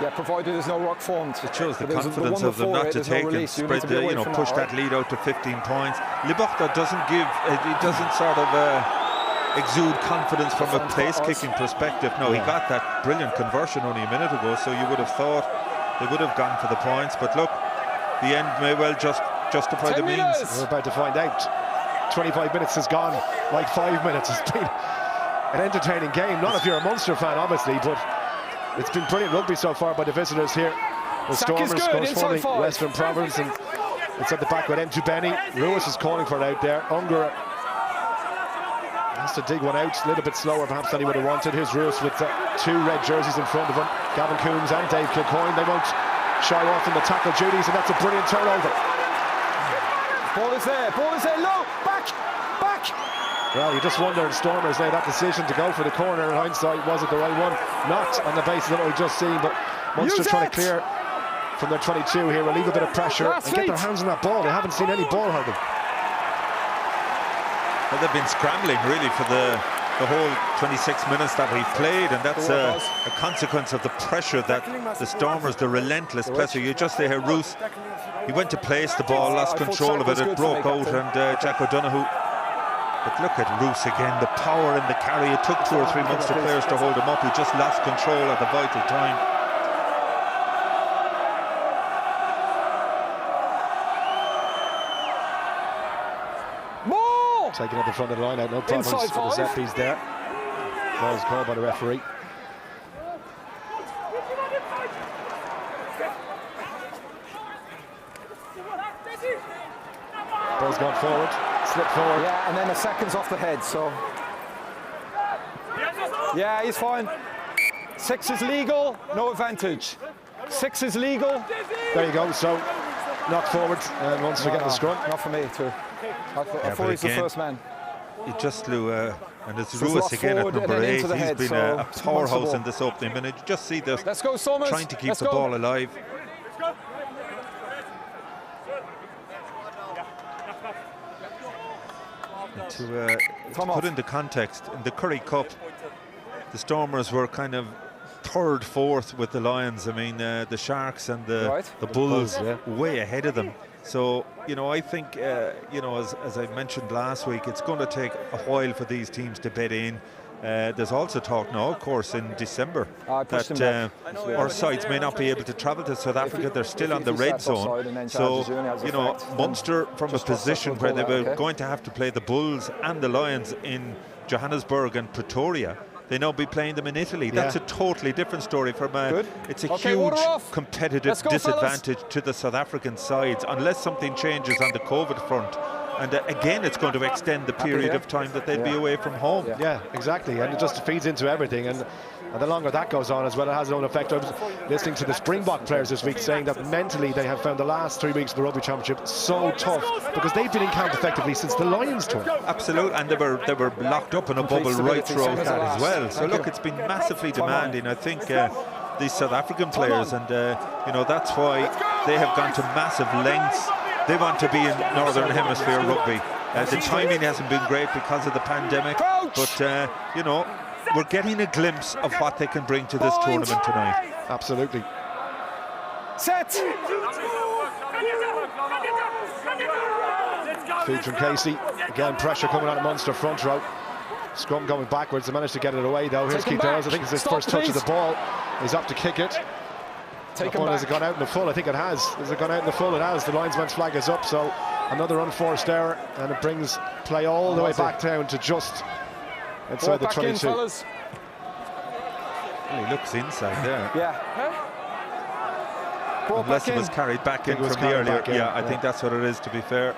Yeah, provided there's no ruck formed. It shows the confidence of them not to take and spread push that lead out to 15 points. Libok doesn't give, he doesn't sort of exude confidence from a place-kicking perspective. No, he got that brilliant conversion only a minute ago, so you would have thought they would have gone for the points. But look, the end may well just justify the means. We're about to find out. 25 minutes has gone like 5 minutes. It's been an entertaining game. Not if you're a Munster fan, obviously, but it's been brilliant rugby so far by the visitors here. The Stormers corresponding Western Province, and it's at the back with Mtubeni. Ruas is calling for it out there. Ungara has to dig one out, a little bit slower perhaps than he would have wanted. Here's Ruas with 2 red jerseys in front of him. Gavin Coombs and Dave Kilcoyne. They won't shy off in the tackle duties, and that's a brilliant turnover. Ball is there, low, back. Well, you just wonder in Stormers now, that decision to go for the corner in hindsight, was it the right one? Not on the basis of what we've just seen, but Munster trying to clear from their 22 here, relieve a bit of pressure and get their hands on that ball. They haven't seen any ball hurting. Well, they've been scrambling really for the whole 26 minutes that we've played, and that's a consequence of the pressure that the Stormers, the relentless pressure. You just hear Roos, he went to place the ball, lost control of it, it broke out, and Jack O'Donoghue. But look at Roos again, the power in the carry. It took 2 or 3 Munster players to hold him up. He just lost control at the vital time. Taking at the front of the line out, no problems for the set piece there. Ball is called by the referee. gone forward, slipped forward. Yeah, and then the second's off the head, so... Yeah, he's fine. 6 is legal, no advantage. 6 is legal. There you go, so knocked forward and Munster getting the scrum. Not for me, too. I thought he was the first man. He just flew, and it's Ruiz again at number 8. He's been a powerhouse in this opening minute. You just see this, Let's go, Somers. trying to keep the ball alive. To put into context, in the Currie Cup, the Stormers were kind of third, fourth with the Lions. I mean, the Sharks and the Bulls way ahead of them. So, you know, I think, you know, as I mentioned last week, it's going to take a while for these teams to bed in. There's also talk now, of course, in December that our sides may not be able to travel to South Africa. They're still on the red zone. So, you know, Munster from a position where they were going to have to play the Bulls and the Lions in Johannesburg and Pretoria, they now be playing them in Italy. That's a totally different story from it's a huge competitive disadvantage to the South African sides unless something changes on the COVID front. And again, it's going to extend the period of time that they'd be away from home. Yeah, exactly. And it just feeds into everything. And the longer that goes on as well, it has its own effect. I was listening to the Springbok players this week saying that mentally they have found the last 3 weeks of the Rugby Championship so tough because they've been in camp effectively since the Lions tour. Absolutely, and they were locked up in a bubble right throughout that as well. So look, it's been massively demanding. I think these South African players, and you know, that's why they have gone to massive lengths. They want to be in Northern Hemisphere rugby. The timing hasn't been great because of the pandemic, but you know, we're getting a glimpse of what they can bring to this tournament tonight. Absolutely. Set. Feed from Casey. Again, pressure coming out of Munster front row. Scrum going backwards. They managed to get it away though. Here's Keith Earls. I think it's his first touch of the ball. He's up to kick it. Has it gone out in the full? I think it has. Has it gone out in the full? It has. The linesman's flag is up, so another unforced error, and it brings play all the way back down to just inside the 22. Well, he looks inside there. Unless it was carried back in from the earlier. I think that's what it is, to be fair.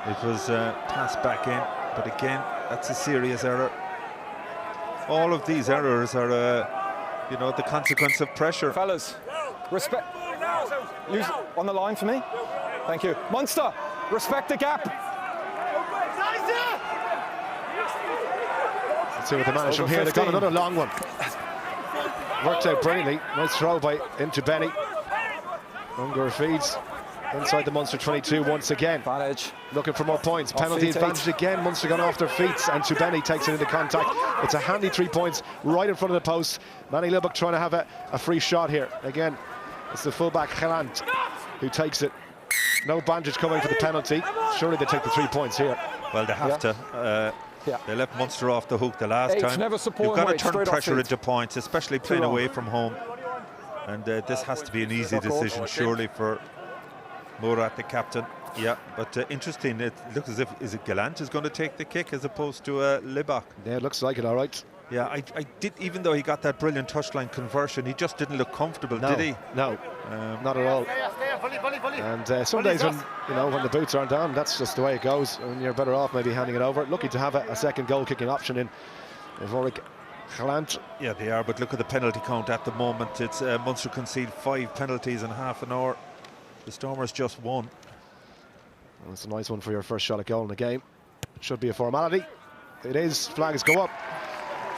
It was passed back in, but again, that's a serious error. All of these errors are, you know, the consequence of pressure. Fellas. Respect. Use on the line for me. Thank you. Munster, respect the gap. Let's see what they manage from here. They've got another long one. Worked out brilliantly. Nice throw by into Benny. Unger feeds inside the Munster 22 once again. Advantage. Looking for more points. Penalty advantage again. Munster gone off their feet, and Tubeni takes it into contact. It's a handy 3 points right in front of the post. Manny Lubbock trying to have a free shot here. Again, it's the fullback Gelant who takes it. No bandage coming for the penalty. Surely they take the 3 points here. Well, they have to. They left Munster off the hook the last time. You've got to turn pressure into points, especially playing away from home. And this has to be an easy decision, surely, for Murat, the captain. Yeah, but interesting. It looks as if is it Gelant is going to take the kick as opposed to Libak. Yeah, it looks like it. All right. Yeah, I did. Even though he got that brilliant touchline conversion, he just didn't look comfortable, did he? No, not at all. And some days when when the boots aren't on, that's just the way it goes. And you're better off maybe handing it over. Lucky to have a second goal kicking option in Vorik Gelant. Yeah, they are. But look at the penalty count at the moment. It's Munster concede 5 penalties in half an hour. The Stormers just 1. Well, it's a nice one for your first shot at goal in the game. Should be a formality. It is. Flags go up.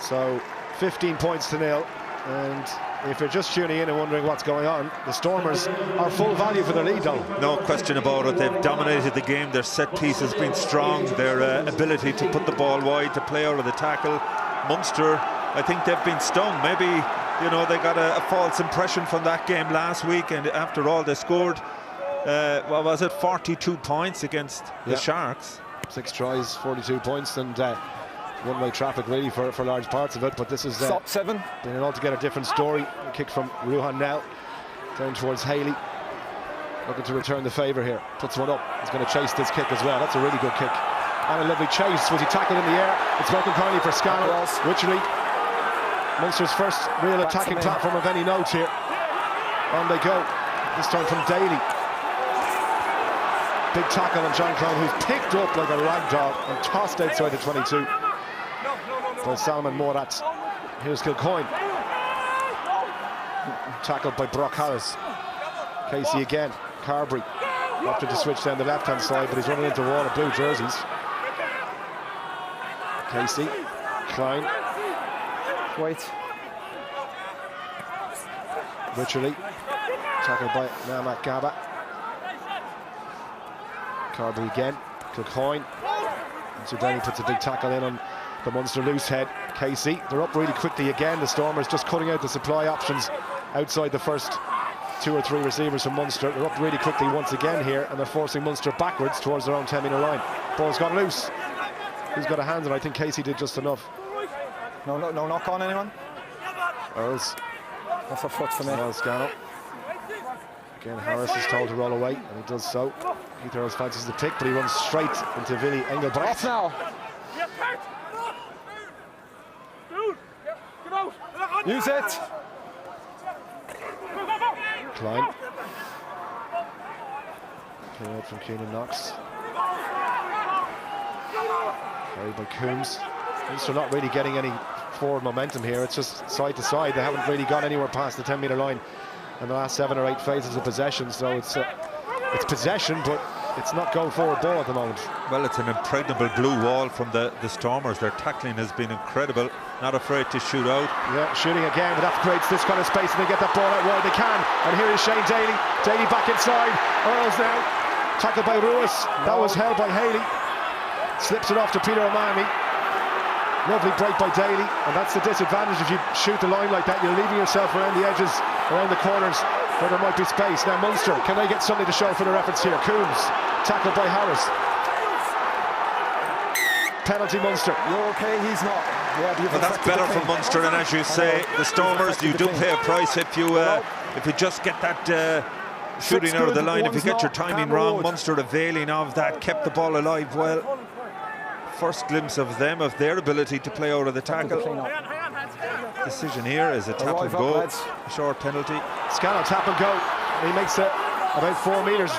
So 15 points to 0. And if you're just tuning in and wondering what's going on, the Stormers are full value for their lead, though. No question about it. They've dominated the game. Their set piece has been strong. Their ability to put the ball wide, to play out of the tackle. Munster, I think they've been stung. Maybe, they got a false impression from that game last week. And after all, they scored, what was it, 42 points against the Sharks. 6 tries, 42 points, and one-way traffic really for large parts of it, but this is Stop 7. Been an altogether different story. A kick from Ruhan now down towards Haley, looking to return the favour here. Puts one up. He's going to chase this kick as well. That's a really good kick and a lovely chase. Was he tackled in the air? It's broken kindly for Scannell. Wycherley, Munster's first real attacking platform of any note here. On they go, this time from Daly. Big tackle on John Klein, who's picked up like a rag doll and tossed outside the 22 by Salman Morat. Here's Kilcoyne. Tackled by Brock Harris. Casey again. Carberry opted to switch down the left-hand side, but he's running into a wall of blue jerseys. Casey. Klein. Wait. Wycherley. Tackled by Namat Gaba. Carberry again. Kilcoyne. And so Danny puts a big tackle in on the Munster loose head. Casey. They're up really quickly again. The Stormers just cutting out the supply options outside the first 2 or 3 receivers from Munster. They're up really quickly once again here, and they're forcing Munster backwards towards their own 10-metre line. Ball's gone loose. Who's got a hand on it? I think Casey did just enough. No knock on anyone? Earls. That's a foot for me. Earls Scannell. Again, Harris is told to roll away, and he does so. Keith Earls fancies the pick, but he runs straight into Willy Engelbrecht. Off now. Use it. Klein. Clear out from Keenan Knox. Carried by Coombs. Munster not really getting any forward momentum here. It's just side to side. They haven't really gone anywhere past the 10-metre line in the last 7 or 8 phases of possession. So it's possession, but it's not going forward ball at the moment. Well, it's an impregnable blue wall from the Stormers. Their tackling has been incredible. Not afraid to shoot out. Yeah, shooting again, but that creates this kind of space, and they get that ball out wide they can. And here is Shane Daly. Daly back inside. Earls now. Tackled by Ruiz. That was held by Haley. Slips it off to Peter O'Mahony. Lovely break by Daly, and that's the disadvantage if you shoot the line like that. You're leaving yourself around the edges, around the corners where there might be space. Now Munster, can they get something to show for their efforts here? Coombs, tackled by Harris. Penalty Munster. You're okay, he's not. Yeah, well, that's better for Munster, and as you say, the Stormers, you do pay a price if you just get that shooting out of the line. If you get your timing wrong, Munster availing of that, kept the ball alive well. First glimpse of them, of their ability to play out of the tackle. Decision here is a tap and go, a short penalty. Scannell, tap and go. He makes it about 4 metres.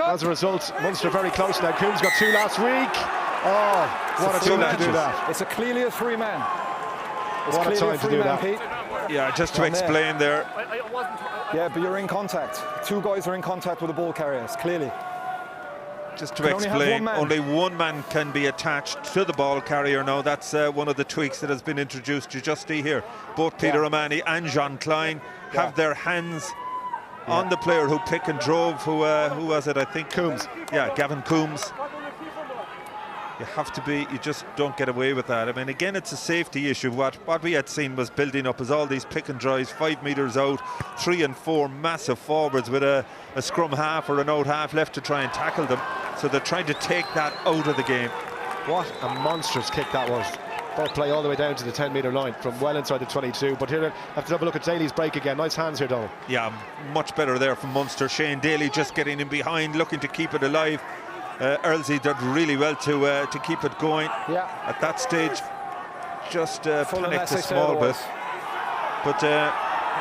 As a result, Munster very close now. Coombs got 2 last week. Oh, what a time to do that. It's clearly a 3-man. What a time to do that. Pete. Yeah, just to explain there. Yeah, but you're in contact. 2 guys are in contact with the ball carriers, clearly. Just to explain, only one man can be attached to the ball carrier now. That's one of the tweaks that has been introduced. You just see here, both Peter O'Mahony and John Klein have their hands on the player who pick and drove. Who was it? I think Coombs. Yeah, Gavin Coombs. You have to be, you just don't get away with that. I mean, again, it's a safety issue. What we had seen was building up as all these pick and drives, 5 metres out, 3 and 4 massive forwards with a scrum half or an out half left to try and tackle them. So they're trying to take that out of the game. What a monstrous kick that was. Ball play all the way down to the 10-metre line from well inside the 22. But here, have to have a look at Daly's break again. Nice hands here, Donald. Yeah, much better there from Munster. Shane Daly just getting in behind, looking to keep it alive. Earlsey did really well to keep it going. Yeah. At that stage, just panicked a small bit. But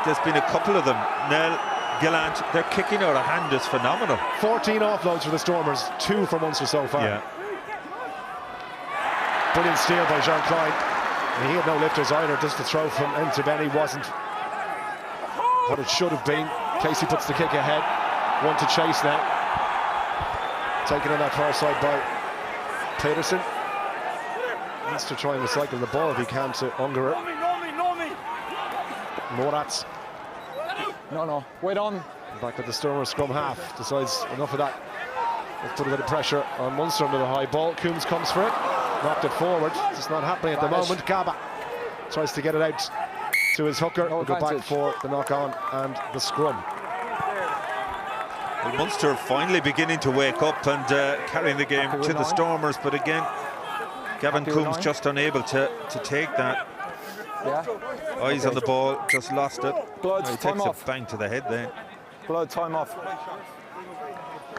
there's been a couple of them. Nell, Gillant, their kicking out of hand is phenomenal. 14 offloads for the Stormers, 2 for Munster so far. Yeah. Brilliant steal by Jean Klein. He had no lifters either. Just the throw from Ntibeni wasn't what it should have been. Casey puts the kick ahead. 1 to chase now. Taken on that far side by Peterson. Needs to try and recycle the ball if he can to Ungerer. Morats. No, wait on. Back at the Stormers scrum half. Decides enough of that. Let's put a bit of pressure on Munster under the high ball. Coombs comes for it. Knocked it forward. It's not happening at the moment. Gaba tries to get it out to his hooker. We'll go back for the knock on and the scrum. Well, Munster finally beginning to wake up and carrying the game to the Stormers, but again, Gavin Coombs just unable to take that. Eyes on the ball, just lost it. He takes a bang to the head then. Time off.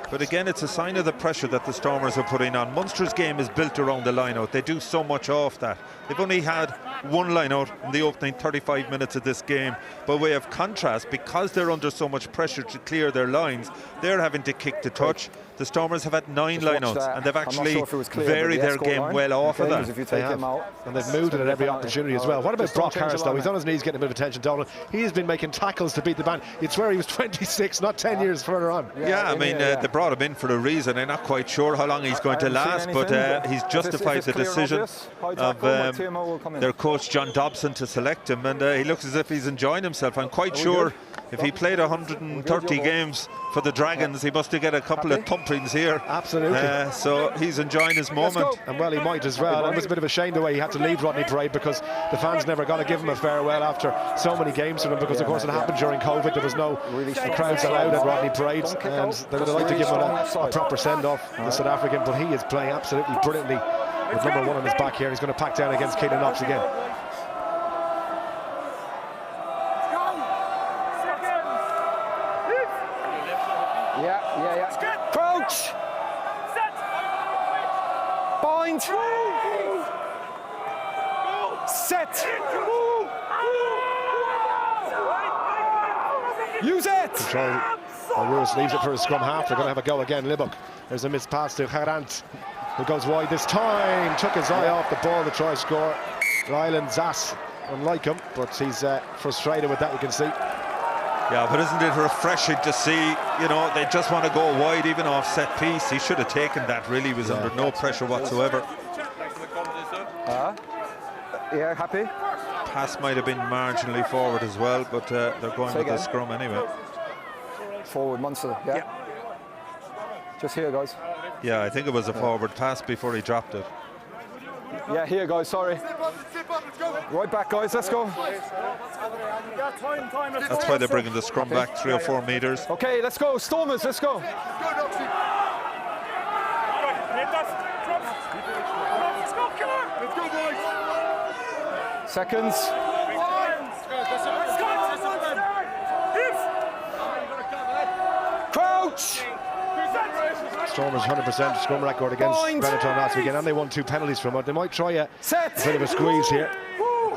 But again, it's a sign of the pressure that the Stormers are putting on. Munster's game is built around the line out. They do so much off that. They've only had one line out in the opening 35 minutes of this game. By way of contrast, because they're under so much pressure to clear their lines, they're having to kick the touch. The Stormers have had 9 lineouts, and they've actually varied their game well off of that. They have. And they've moved it at every opportunity as well. What about Brock Harris, though? He's on his knees getting a bit of attention, Donald. He has been making tackles to beat the band. You'd swear he was 26, not 10 years further on. Yeah, I mean, they brought him in for a reason. I'm not quite sure how long he's going to last, but he's justified the decision of their coach, John Dobson, to select him, and he looks as if he's enjoying himself. I'm quite sure if he played 130 games for the Dragons, he must have get a couple of thumpings here. Absolutely. So he's enjoying his moment. And well, he might as well. And it was a bit of a shame the way he had to leave Rodney Parade, because the fans never got to give him a farewell after so many games for him, because of course it happened during COVID. There was no crowds allowed at Rodney Parade, and they would have liked to give him a proper send-off, the South African, but he is playing absolutely brilliantly with number 1 on his back here. He's going to pack down against Keelan Knox again. Crouch! Bind! Set! Use it! Control. Ruiz leaves it for his scrum half. They're going to have a go again. Libbok. There's a missed pass to Harant, who goes wide this time. Took his eye off the ball to try to score. Ryland Zass, unlike him, but he's frustrated with that, you can see. Yeah, but isn't it refreshing to see, you know, they just want to go wide even off set piece. He should have taken that, really. He was under no pressure whatsoever. Yeah, happy. Pass might have been marginally forward as well, but they're going with the scrum anyway. Forward Munster, yeah. Just here, guys. Yeah, I think it was a forward pass before he dropped it. Yeah, here, guys, sorry. Right back, guys, let's go. That's why they're bringing the scrum back 3 or 4 metres. Okay, let's go, Stormers, let's go. Seconds. Crouch! Stormers 100% scrum record against Benetton last weekend, and they won 2 penalties from it. They might try a bit of a squeeze here.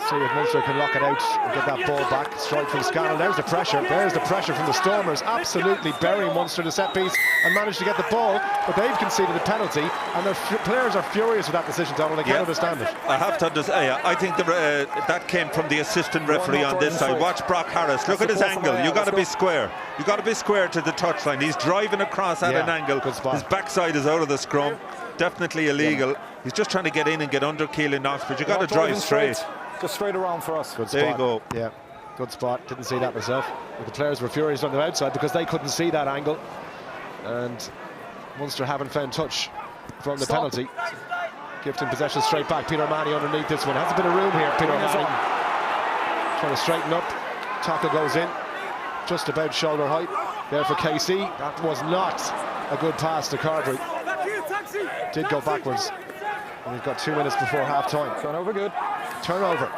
See if Munster can lock it out and get that ball back. Strike from Scannell. There's the pressure. There's the pressure from the Stormers. Absolutely burying Munster to set piece and managed to get the ball, but they've conceded a penalty, and their players are furious with that decision, Donald. They can't understand it. I have to understand. I think that came from the assistant referee on this side. Watch Brock Harris. Look at his angle. You got to be square. You got to be square to the touchline. He's driving across at an angle. His backside is out of the scrum. Definitely illegal. He's just trying to get in and get under Keelan Knox, but you got to drive straight. Just straight around for us. Good spot. There you go. Yeah, good spot. Didn't see that myself. But the players were furious on the outside because they couldn't see that angle. And Munster haven't found touch from the penalty. Gifting possession straight back. Peter O'Mahony underneath this one. Has a bit of room here. Peter O'Mahony trying to straighten up. Tackle goes in. Just about shoulder height. There for KC. That was not a good pass to Carberry. Did go backwards. And we've got 2 minutes before half-time. Turnover good. Turnover.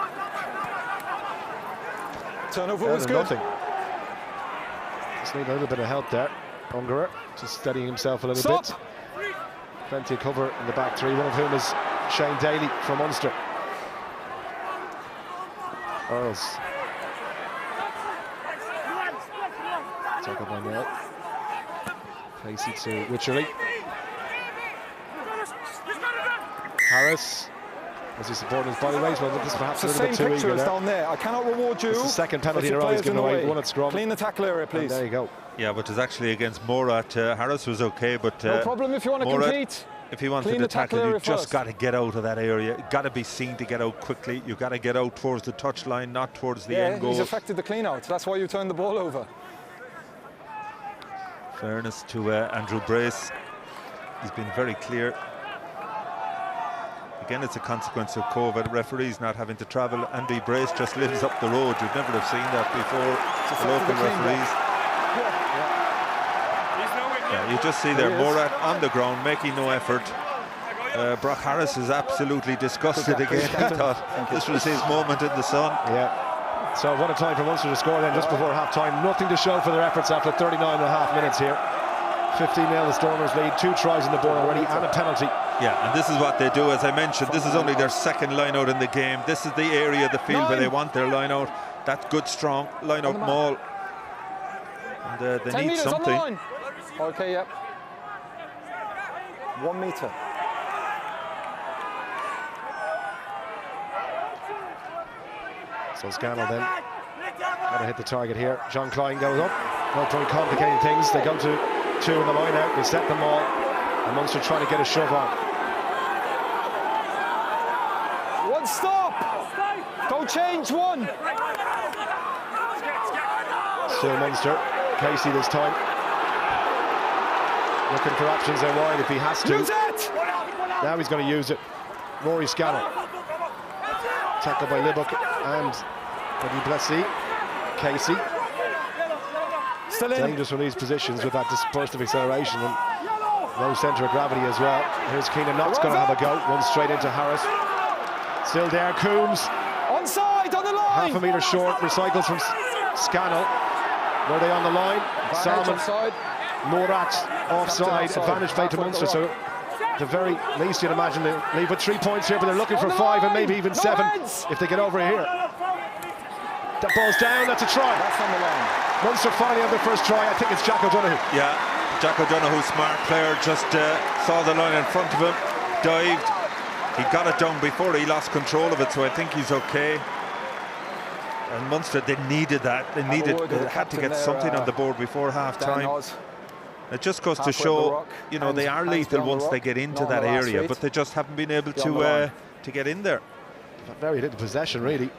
Turnover was good. Nothing. Just need a little bit of help there. Ungerer just steadying himself a little bit. Plenty of cover in the back 3, one of whom is Shane Daly from Munster. Earls. Tackled by Nell. Placey to Wycherley. Harris. Was he supporting his body weight? Well, this perhaps a little bit too eager there. Down there. I cannot reward you. It's the second penalty in a row he's given away. One at scrum. Clean the tackle area, please. And there you go. Yeah, but it's actually against Morat. Harris was okay, but no problem if you want to compete. If he wanted to tackle, you just got to get out of that area. You've got to be seen to get out quickly. You've got to get out towards the touchline, not towards the end goal. He's affected the clean out. That's why you turned the ball over. Fairness to Andrew Brace. He's been very clear. Again, it's a consequence of COVID. Referees not having to travel. Andy Brace just lives up the road. You'd never have seen that before. The local referees. Yeah, you just see there Morat on the ground making no effort. Brock Harris is absolutely disgusted again. He thought this was his moment in the sun. Yeah. So what a time for Munster to score then just before half-time. Nothing to show for their efforts after 39.5 minutes here. 15-0 the Stormers lead, 2 tries on the board already and a penalty. Yeah, and this is what they do, as I mentioned. This is only their second line out in the game. This is the area of the field where they want their line out. That good, strong line out maul. And they need something. Okay, yep. 1 metre. So Scannell then got to hit the target here. John Klein goes up. Not trying to complicate things. They go to 2 in the line out. They set them all. And Munster trying to get a shove on. One stop! Don't change one! Still Munster. Casey this time. Looking for options there wide if he has to. Use it! Now he's going to use it. Rory Scannell. Tackled by Libbuck and Blessy. Casey. Still in. Dangerous from these positions with that burst of acceleration and low centre of gravity as well. Here's Keenan Knox going to have a go. One straight into Harris. Still there, Coombs. Onside on the line. Half a metre short. Recycles from Scannell. Were they on the line? Salmon. Murat offside. Advantage played to Munster. So at the very least you'd imagine they leave with 3 points here, but they're looking for 5 and maybe even 7 if they get over here. That ball's down. That's a try. That's on the line. Munster finally have their first try. I think it's Jack O'Donoghue. Yeah, Jack O'Donoghue, smart player, just saw the line in front of him, dived. He got it down before he lost control of it, so I think he's okay. And Munster, they needed that. They had to get something on the board before half-time. It just goes to show, you know, they are lethal once they get into that area, but they just haven't been able to get in there. Very little possession, really.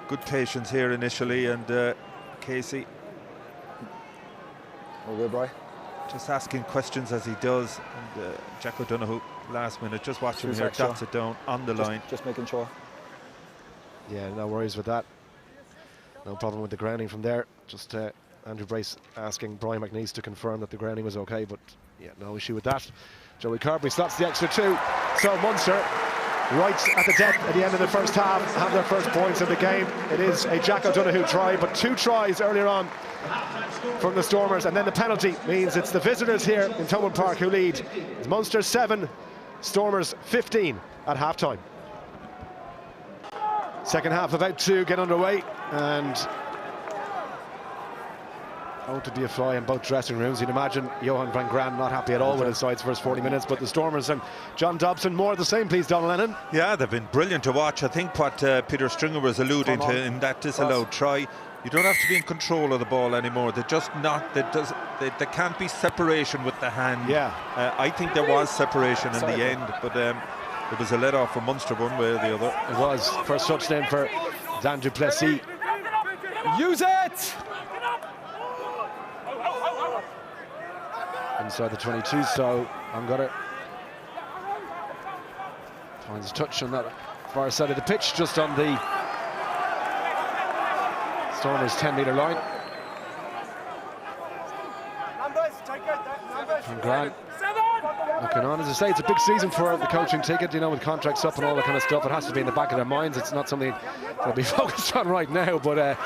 Good patience here initially, and Casey just asking questions as he does. And Jack O'Donoghue, last minute, just watch him here, dots it down on the line. Just making sure. Yeah, no worries with that. No problem with the grounding from there. Just Andrew Brace asking Brian McNeese to confirm that the grounding was okay, but yeah, no issue with that. Joey Carberry slots the extra 2. So Munster, right at the death at the end of the first half, have their first points in the game. It is a Jack O'Donoghue try, but 2 tries earlier on from the Stormers, and then the penalty means it's the visitors here in Thomond Park who lead. It's Munster 7, Stormers 15 at half-time. Second half about to get underway, and to be a fly in both dressing rooms. You'd imagine Johan van Graan not happy at all with his side's first 40 minutes, but the Stormers and John Dobson more of the same, please, Donald Lennon. Yeah, they've been brilliant to watch. I think what Peter Stringer was alluding to in that disallowed try, you don't have to be in control of the ball anymore. They're just not. There can't be separation with the hand. Yeah, I think there was separation in the end, but it was a let-off for Munster one way or the other. It was. First touchdown for Dan du Plessis. Use it! Inside the 22, so Angara finds a touch on that far side of the pitch, just on the Stormers' 10-metre line. Van Graan looking on. As I say, it's a big season for the coaching ticket, you know, with contracts up and all that kind of stuff. It has to be in the back of their minds. It's not something they'll be focused on right now, but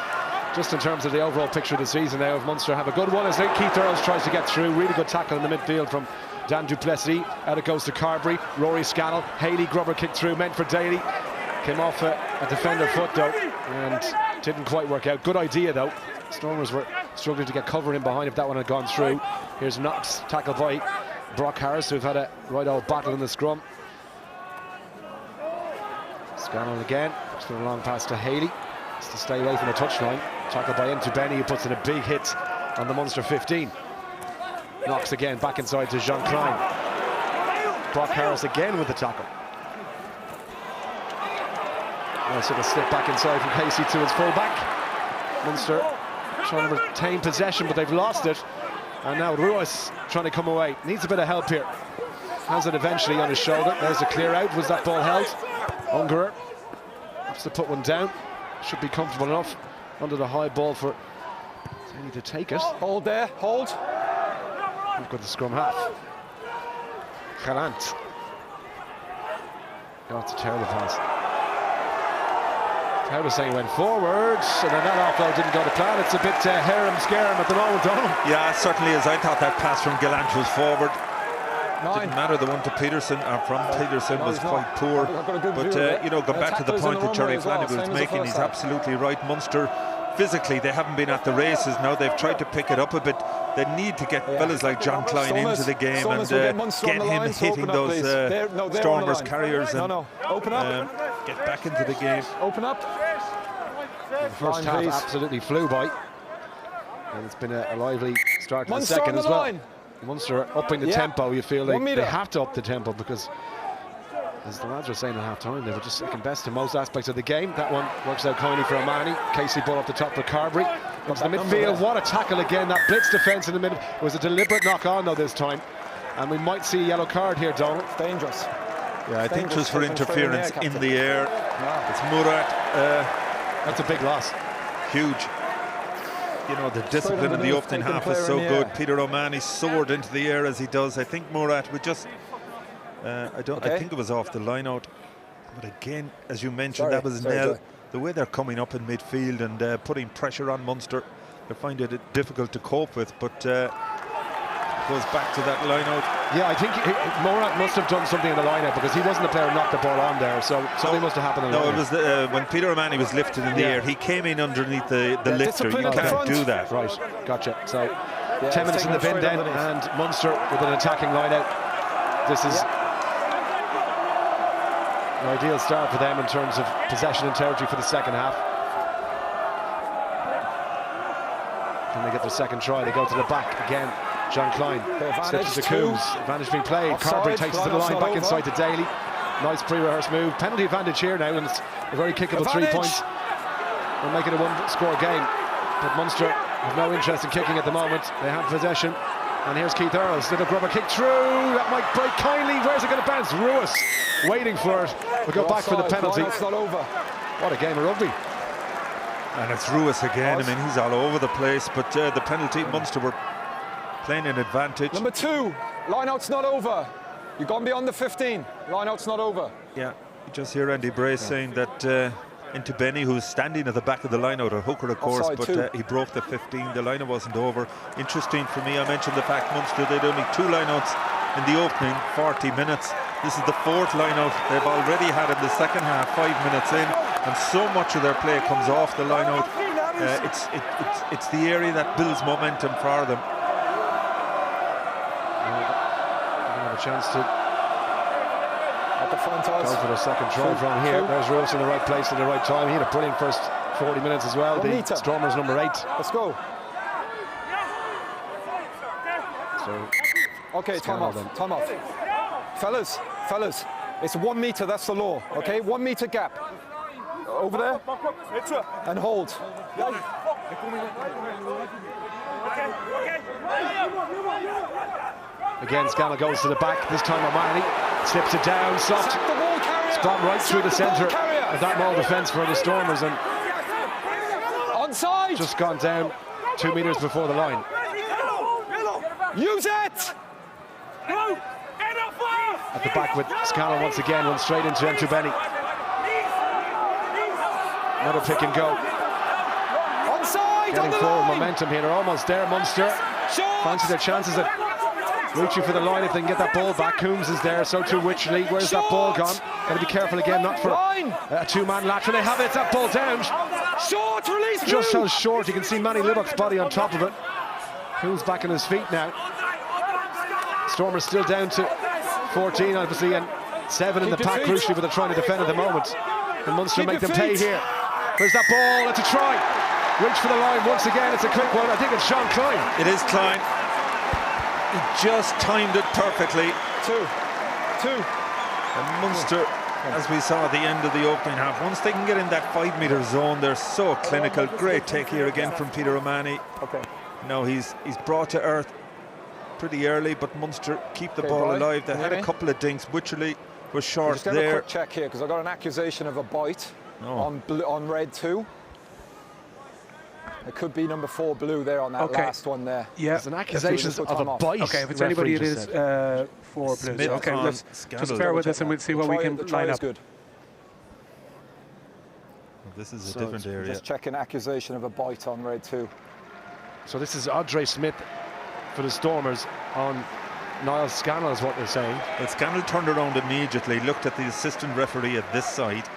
just in terms of the overall picture of the season now, if Munster have a good one as Keith Earls tries to get through. Really good tackle in the midfield from Dan du Plessis. Out it goes to Carberry. Rory Scannell. Haley Grubber kicked through, meant for Daly. Came off a defender foot though, and didn't quite work out. Good idea though. Stormers were struggling to get cover in behind if that one had gone through. Here's Knox, tackled by Brock Harris, who've had a right old battle in the scrum. Scannell again. Just a long pass to Haley. Just to stay away from the touchline. Tackled by Benny, who puts in a big hit on the Munster 15. Knox again, back inside to Jean Klein. Brock Harris again with the tackle. Nice little slip back inside from Casey to his full-back. Munster trying to retain possession, but they've lost it. And now Ruiz trying to come away. Needs a bit of help here. Has it eventually on his shoulder. There's a clear out. Was that ball held? Ungerer has to put one down. Should be comfortable enough under the high ball for Tony to take it. Hold there, hold. We've got the scrum half. Galant. Oh, it's a terrible pass. Taylor saying went forward, and then that offload didn't go to plan. It's a bit harem-scarum at the moment, Donald. Yeah, certainly is. I thought that pass from Galant was forward. Didn't matter. The one to Peterson from Peterson was quite poor. But you know, go back to the point that Jerry Flanagan was making. He's absolutely right. Munster, physically, they haven't been at the races. Now they've tried to pick it up a bit. They need to get fellas like John Klein into the game and get him hitting those Stormers carriers and open up. get back into the game. Open up. The first half absolutely flew by, and it's been a lively start to the second as well. Munster upping the tempo. You feel like they have to up the tempo because, as the lads were saying at half-time, they were just second best in most aspects of the game. That one works out kindly for O'Mahony. Casey ball off the top for Carberry. Comes to the midfield. What a tackle again. That blitz defence in the middle. It was a deliberate knock-on though this time, and we might see a yellow card here, Donald. It's dangerous. Yeah, I think it was for interference in the air. It's Murat. That's a big loss. Huge. You know, the discipline in the opening half is so good. Peter O'Mahony soared into the air as he does. I think Murat would just I think it was off the line out. But again, as you mentioned, that was Nell. The way they're coming up in midfield and putting pressure on Munster, they find it difficult to cope with, but goes back to that line out. Yeah, I think Murat must have done something in the line out because he wasn't the player who knocked the ball on there, so something must have happened in the line. No, it was when Peter O'Mahony was lifted in the air, he came in underneath the lifter. You can't do that. Right, gotcha. So 10 minutes in the bin then, and Munster with an attacking line out. This is an ideal start for them in terms of possession and territory for the second half. When they get their second try, they go to the back again. John Klein slips to Coombs. Advantage being played. Carberry takes it to the line, back inside to Daly. Nice pre-rehearsed move. Penalty advantage here now, and it's a very kickable 3 points. We'll make it a one-score game. But Munster have no interest in kicking at the moment. They have possession. And here's Keith Earls. Little grubber kick through. That might break kindly. Where's it going to bounce? Ruiz waiting for it. We'll go back for the penalty. It's not over. What a game of rugby. And it's Ruiz again. I mean, he's all over the place. But the penalty, Munster were playing an advantage. Number 2, line-out's not over. You've gone beyond the 15. Line-out's not over. Yeah, you just hear Andy Bray saying that into Benny, who's standing at the back of the line-out, a hooker of course, but he broke the 15. The line-out wasn't over. Interesting for me, I mentioned the fact Munster, they'd only 2 line-outs in the opening 40 minutes. This is the 4th line-out they've already had in the second half, 5 minutes in, and so much of their play comes off the line-out. It's the area that builds momentum for them. A chance to at the front go for the second try from here. There's Ruiz in the right place at the right time. He had a brilliant first 40 minutes as well. The Stormers number 8. Let's go. So, okay, time off. Fellas, it's 1 meter, that's the law. Okay, 1 meter gap. Over there. And hold. Again, Scannell goes to the back. This time O'Mahony slips it down, soft spot right through the centre of that Mull defence for the Stormers, and onside. Just gone down 2 metres before the line. Use it. At the back with Scannell once again, runs straight into Ntubeni. Benny. Another pick and go. Onside. Getting forward momentum here. They're almost there. Munster fancy their chances at reaching for the line if they can get that ball back. Coombs is there, so too Wycherley. Where's that ball gone? Got to be careful again, not for a 2-man lateral. They have it. That ball down. Short release. Just so short. You can see Manny Libbock's body on top of it. Coombs back on his feet now. Stormers still down to 14, obviously, and 7 in the pack, crucially, but they're trying to defend at the moment. And Munster make them pay here. Where's that ball? It's a try. Reach for the line once again. It's a quick one. I think it's John Klein. It is Klein. He just timed it perfectly. 2. And Munster, as we saw at the end of the opening half, once they can get in that 5-metre zone, they're so clinical. Great take here again from Peter O'Mahony. Okay. Now he's brought to earth pretty early, but Munster keep the ball alive. They had a couple of dinks. Wycherley was short there. Just have a quick check here, because I got an accusation of a bite on red 2. It could be number 4 blue there on that last one there. Yeah, there's an accusation of a bite. Okay, if it's anybody, it is 4 blue. Okay, let's just bear with us and we'll see what we can line up. Good. Well, this is a different area. Just checking accusation of a bite on red 2. So this is Audrey Smith for the Stormers on Niall Scannell is what they're saying. Well, Scannell turned around immediately, looked at the assistant referee at this side.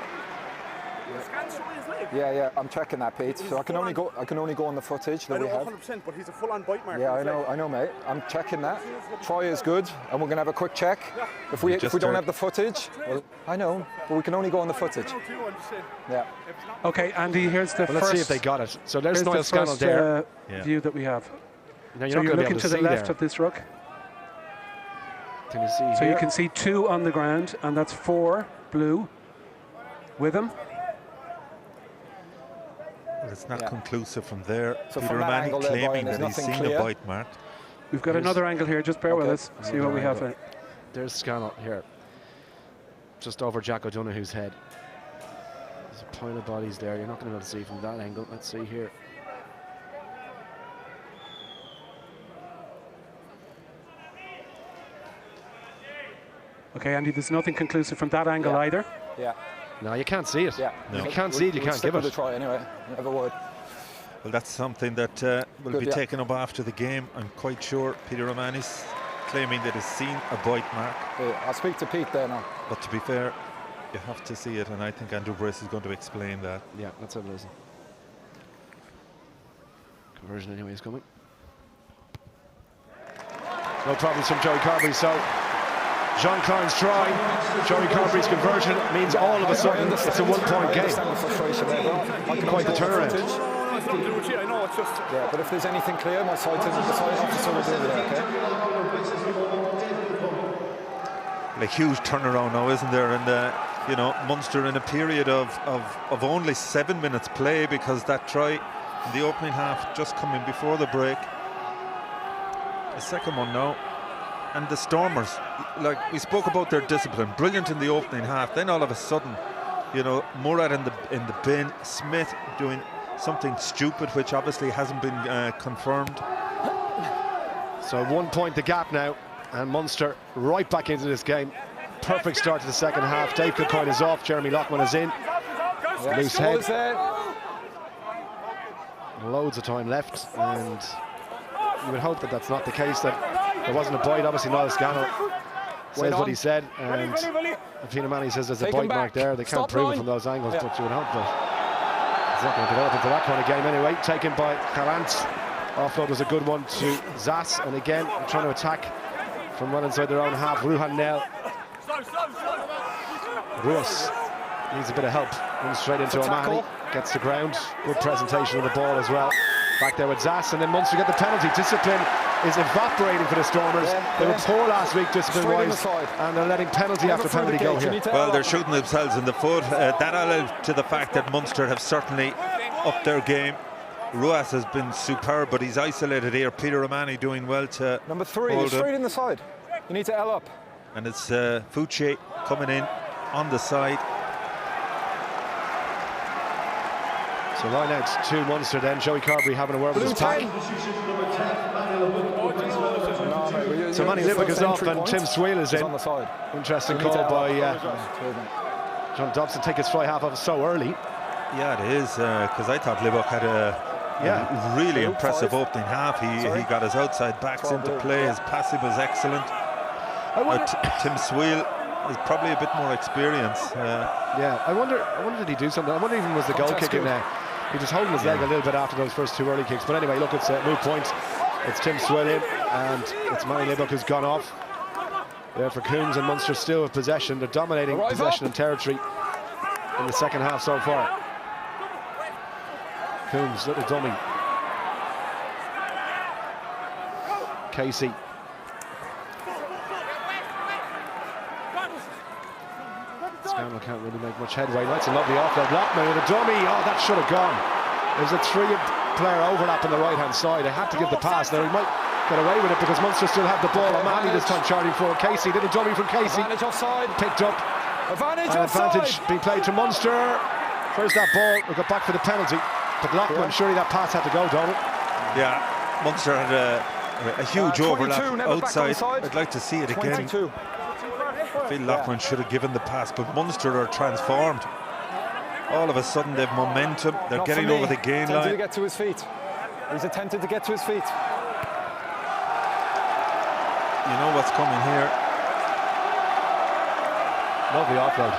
Yeah, I'm checking that, Pete. So I can only go on the footage that we have. 100%, but he's a full-on bite mark. Yeah, I know, mate. I'm checking that. Try is good, and we're gonna have a quick check. If we don't have the footage, well, I know, but we can only go on the footage. Yeah. Okay, Andy, here's the first. Let's see if they got it. So there's Niall Scannell there. View that we have. Now So you're looking to the left of this ruck. Can you see So here? you can see 2 on the ground, and that's 4 blue with him. It's not conclusive from there. So Peter from that O'Mahony angle there, claiming Brian, that there's he's nothing seen a clear. bite mark. We've got another angle here. Just bear with us. See what we have. There's Scannell here, just over Jack O'Donoghue's head. There's a pile of bodies there. You're not going to be able to see from that angle. Let's see here. Okay, Andy, there's nothing conclusive from that angle either. Yeah. No, you can't see it. Yeah. If you can't see it, you can't give it. We'll try anyway. Never would. Well, that's something that will be taken up after the game. I'm quite sure Peter O'Mahony's claiming that he's seen a bite mark. Yeah, I'll speak to Pete there now. But to be fair, you have to see it, and I think Andrew Brace is going to explain that. Yeah, let's have a listen. Conversion anyway is coming. No problems from Joey Carberry, so Jean Klein's try, Joey Carberry's conversion means all of a sudden it's a 1-point game. Quite the turnaround. I know, it's just... Yeah, but if there's anything clear, my side officer will do it, okay? A huge turnaround now, isn't there? And you know, Munster in a period of only 7 minutes play, because that try in the opening half just coming before the break. The second one now. And the Stormers, like we spoke about their discipline, brilliant in the opening half. Then all of a sudden, you know, Murad in the bin, Smith doing something stupid, which obviously hasn't been confirmed. So 1 point the gap now, and Munster right back into this game. Perfect start to the second half. Dave Kilcoyne is off, Jeremy Loughman is in. Loose head. Loads of time left, and you would hope that that's not the case, that there wasn't a bite. Obviously Niall Scannell says what he said, and Peter O'Mahony says there's a bite mark there. They can't prove it from those angles, but you would hope that it's not going to develop into that kind of game anyway. Taken by Calant. Offload was a good one to Zas, and again trying to attack from well inside their own half. Ruhan Nel. Ruas needs a bit of help. Runs straight into O'Mahony. Gets the ground. Good presentation of the ball as well. Back there with Zas, and then Munster get the penalty. Discipline is evaporating for the Stormers. They were poor last week discipline-wise, and they're letting penalty after penalty go here. Well, they're shooting themselves in the foot. That added to the fact that Munster have certainly upped their game. Ruas has been superb, but he's isolated here. Peter O'Mahony doing well to Number 3, straight in the side. You need to L up. And it's Fouché coming in on the side. So line out to Munster then. Joey Carberry having a word with his pack. So Manny Libbok is off and Tim Sweel is in. Interesting call by John Dobson. Take his fly half off so early. Yeah, it is, because I thought Libbok had a really impressive opening half. He got his outside backs into play. His passing was excellent. Tim Sweel is probably a bit more experience. Yeah, I wonder did he do something? I wonder even was the goal kick in there. He was holding his leg a little bit after those first 2 early kicks. But anyway, look, it's a moot point. It's Tim Sweel in, and it's Manny Libbok who's gone off. There for Coombs, and Munster still with possession. They're dominating possession and territory in the second half so far. Coombs, little dummy. Casey. Scannell can't really make much headway. That's a lovely offload. Lockman with a dummy. Oh, that should have gone. There's a 3-player overlap on the right-hand side. They had to give the pass. Now he might get away with it because Munster still have the ball. O'Mahony this time charging for Casey. Little dummy from Casey. Advantage offside. Picked up. Advantage being played to Munster. Where's that ball? We got back for the penalty. But Lockman, surely that pass had to go, Donald. Yeah, Munster had a huge overlap outside. I'd like to see it again. 22. I feel Lockman should have given the pass, but Munster are transformed. All of a sudden they've momentum. They're getting over the gain line. To get to his feet. He's attempted to get to his feet. you know what's coming here. Lovely offload.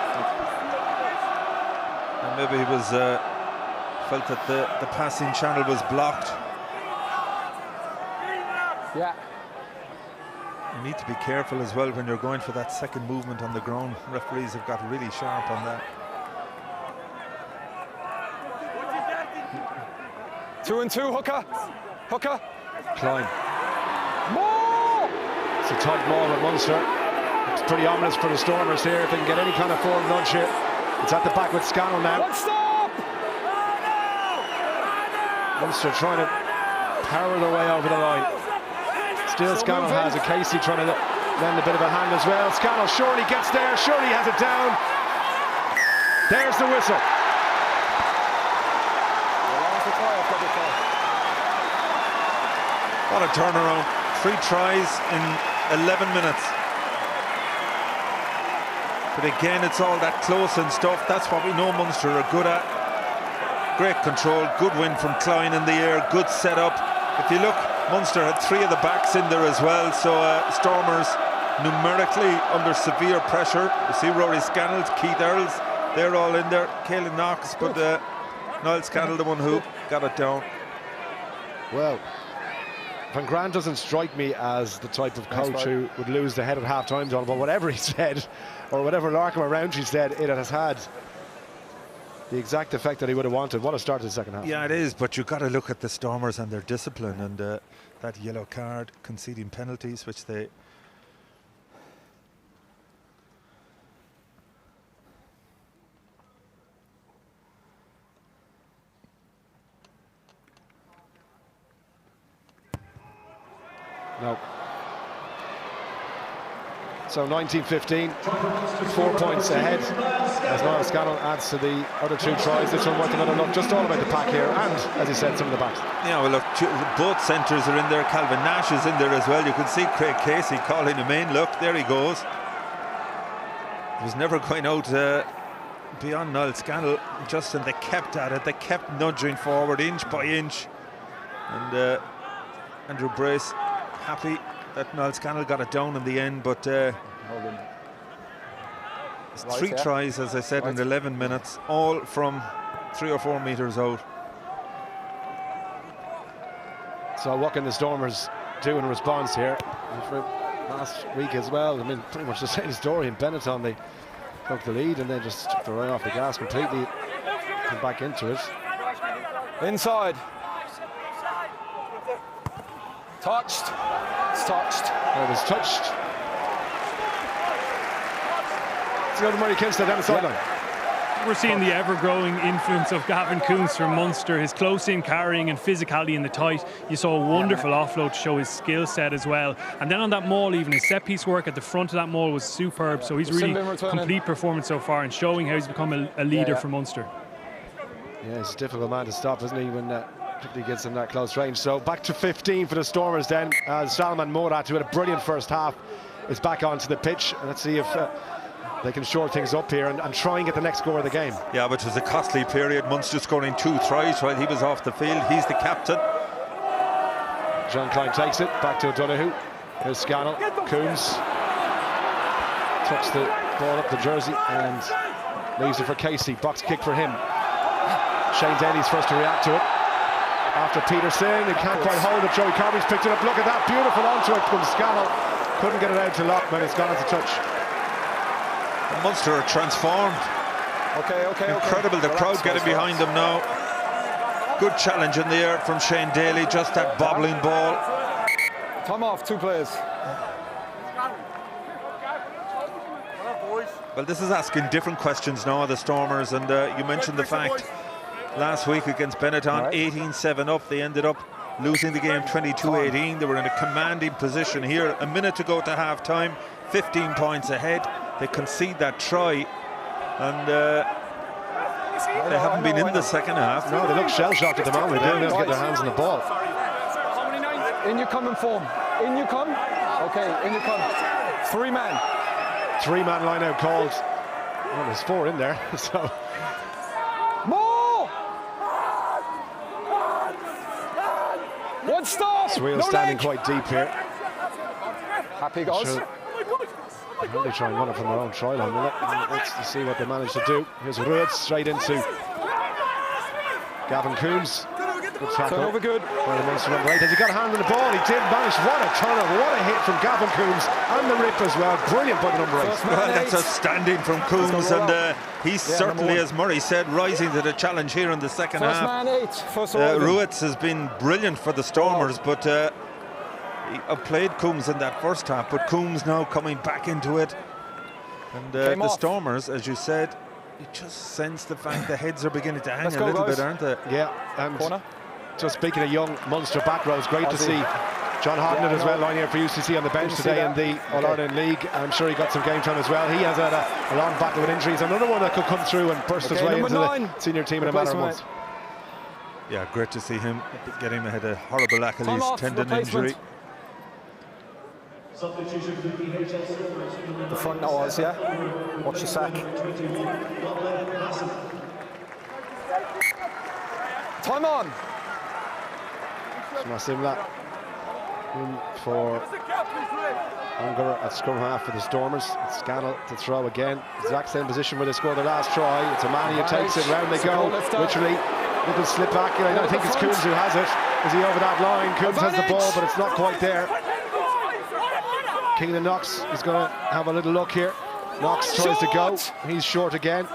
And maybe he was felt that the passing channel was blocked. Yeah. You need to be careful as well when you're going for that second movement on the ground. Referees have got really sharp on that. 2 and 2, Hooker. Hooker. Klein. More! It's a tight ball with Munster. It's pretty ominous for the Stormers here. If they can get any kind of forward nudge here. It's at the back with Scannell now. One stop! Munster trying to power their way over the line. Still Scannell has it. Casey trying to lend a bit of a hand as well. Scannell surely gets there. Surely has it down. There's the whistle. What a turnaround. 3 tries in 11 minutes. But again, it's all that close and stuff. That's what we know Munster are good at. Great control, good win from Klein in the air, good setup. If you look, Munster had 3 of the backs in there as well, so Stormers numerically under severe pressure. You see Rory Scannell, Keith Earls, they're all in there. Caelan Knox, but Niall Scannell, the one who got it down. Well, Van Grant doesn't strike me as the type of coach who would lose the head at half-time, John, but whatever he said, or whatever Larkham around he said, it has had the exact effect that he would have wanted. What a start to the second half. Yeah, it is, but you've got to look at the Stormers and their discipline and that yellow card, conceding penalties, which they... No. So 19-15, 4 points ahead as Niall Scannell adds to the other 2 tries. This one worth another look. Just all about the pack here, and as you said, some of the backs. Yeah, well, look, both centres are in there. Calvin Nash is in there as well. You can see Craig Casey calling him in. Look, there he goes. He was never going out beyond Niall Scannell. Justin, they kept at it. They kept nudging forward inch by inch. And Andrew Brace happy that Niall Scannell got it down in the end, but it's 3 tries, as I said, in 11 minutes, all from 3 or 4 metres out. So what can the Stormers do in response here? And for last week as well, I mean, pretty much the same story. In Benetton, they took the lead and then just took their eye off the gas completely, come back into it. Inside. Touched. It's touched. It was touched. Let's go to Murray Kinstead down the sideline. We're seeing the ever-growing influence of Gavin Coombs from Munster, his close-in carrying and physicality in the tight. You saw a wonderful offload to show his skill set as well. And then on that maul, even his set-piece work at the front of that maul was superb. So he's really complete performance so far and showing how he's become a leader for Munster. Yeah, he's a difficult man to stop, isn't he, when particularly gets in that close range. So back to 15 for the Stormers then, as Salman Morat, who had a brilliant first half, is back onto the pitch. And let's see if they can shore things up here and try and get the next score of the game. Yeah, but it was a costly period. Munster scoring 2 tries while he was off the field. He's the captain. John Klein takes it, back to O'Donoghue. Here's Scannell, Coombs. Tucks the ball up the jersey and leaves it for Casey. Box kick for him. Shane Daly's first to react to it. After Peterson, he can't quite hold it. Joey Carby's picked it up. Look at that, beautiful onto it from Scannell. Couldn't get it out to Lockman. It's gone into touch. And Munster are transformed. Incredible, the crowd getting behind them now. Good challenge in the air from Shane Daly, just that bobbling ball. Time off, 2 players. Well, this is asking different questions now, the Stormers, and you mentioned the fact last week against Benetton, 18-7 up. They ended up losing the game 22-18. They were in a commanding position here. A minute to go to half-time, 15 points ahead. They concede that try, and they haven't been in the second half. No, they look shell-shocked at the moment. They don't have to get their hands on the ball. In you come and form. In you come. Okay, in you come. 3-man. 3-man line out called. Well, there's 4 in there, so... More! One stop! Sweel standing quite deep here. Happy guys. Sure. Well, they try and run it from their own try line. Let's see what they manage to do. Here's Ruiz straight into Gavin Coombs. Good tackle. Turnover good. By the Munster number 8. Has he got a hand on the ball? He did manage. What a turnover. What a hit from Gavin Coombs. And the rip as well. Brilliant by the number 8. Well, that's outstanding from Coombs, and he's certainly, as Murray said, rising to the challenge here in the second First half. man 8. First Ruiz has been brilliant for the Stormers, but he outplayed Coombs in that first half. But Coombs now coming back into it. And the Stormers, as you said, you just sense the fact the heads are beginning to hang a little bit, aren't they? Yeah, and corner. Just speaking of young Munster back rows, great to see John Hodnett as well lying here for UCC on the bench today in the All-Ireland League. I'm sure he got some game time as well. He has had a long battle with injuries. Another one that could come through and burst his way into the senior team in a matter of months. Yeah, great to see him get him ahead of horrible Achilles tendon injury. The front nose, yeah. Watch the sack. Time on. Smassimla in for Unger at scrum half for the Stormers. It's Scannell to throw again. Exact same position where they scored their last try. It's Amani who takes it, round they go. Literally, little slip back. I don't think it's Coombs who has it. Is he over that line? Coombs has the ball, but it's not quite there. Keenan Knox is going to have a little look here. Knox tries to go. He's short again.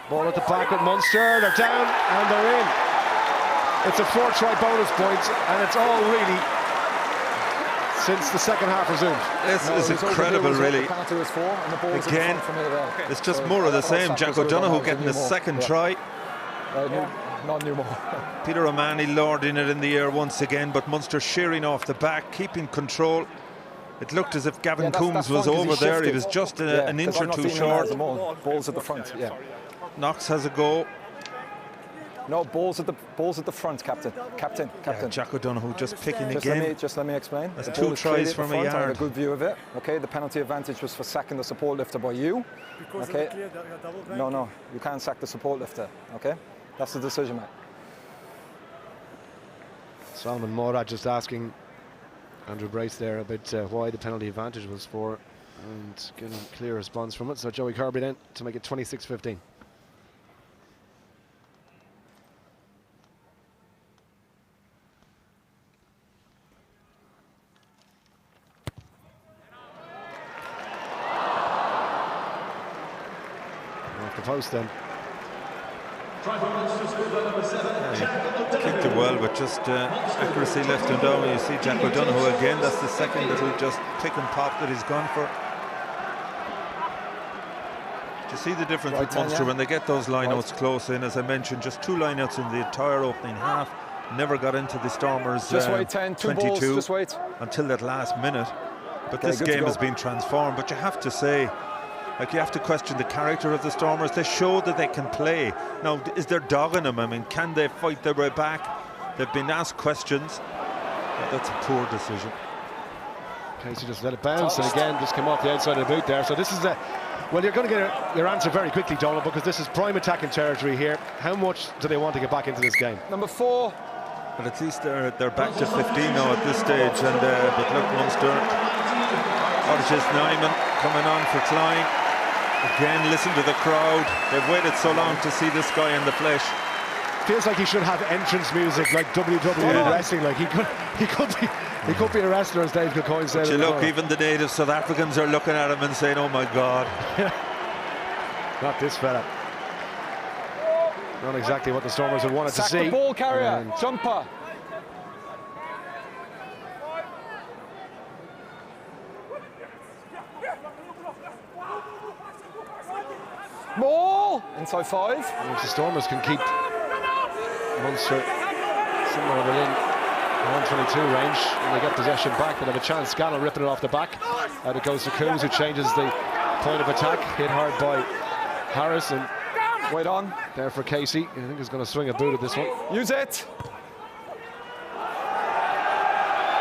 Ball at the back with Munster. They're down and they're in. It's a 4-try bonus point, and it's all really since the second half resumed. This is incredible, really. Again, it's just more of the same. Jack O'Donoghue getting the second try. Not anymore. Peter O'Mahony lording it in the air once again, but Munster shearing off the back, keeping control. It looked as if Gavin Coombs was over there. He was just an inch or two short. Balls at the front, yeah. Knox has a go. No, balls at the front, Captain. Yeah, Jack O'Donoghue just picking again. Just let me explain. That's 2 tries from a yard. I had a good view of it. Okay, the penalty advantage was for sacking the support lifter by you. Okay. No, you can't sack the support lifter. Okay, that's the decision, mate. Solomon Morad just asking Andrew Brace there about why the penalty advantage was for, and getting a clear response from it. So Joey Kirby then to make it 26-15. Off the post then. Kicked it well, but just accuracy left him down. You see Jack O'Donoghue again. That's the second little just pick and pop that he's gone for. Do you see the difference with Munster when they get those lineouts close in? As I mentioned, just 2 lineouts in the entire opening half. Never got into the Stormers 22 until that last minute. But this game has been transformed. But you have to say, like, you have to question the character of the Stormers. They show that they can play. Now, is there dog in them? I mean, can they fight their way back? They've been asked questions. But that's a poor decision. Casey just let it bounce, and again, just came off the outside of the boot there. So this is a... Well, you're going to get your answer very quickly, Donald, because this is prime attacking territory here. How much do they want to get back into this game? Number 4. But at least they're back to 15 now at this stage. And but look, Munster. Orges Nyman coming on for Klein. Again, listen to the crowd. They've waited so long to see this guy in the flesh. Feels like he should have entrance music like WWE wrestling. Like he could be a wrestler, as Dave Kilcoyne said. But you look, even the native South Africans are looking at him and saying, "Oh my God." Not this fella. Not exactly what the Stormers had wanted to see. The ball carrier, jumper. Ball inside 5. And if the Stormers can keep Munster somewhere within 122 range, and they get possession back, they'll have a chance. Scannell ripping it off the back. Out it goes to Coombs, who changes the point of attack. Hit hard by Harris, and wait on there for Casey. I think he's going to swing a boot at this one. Use it.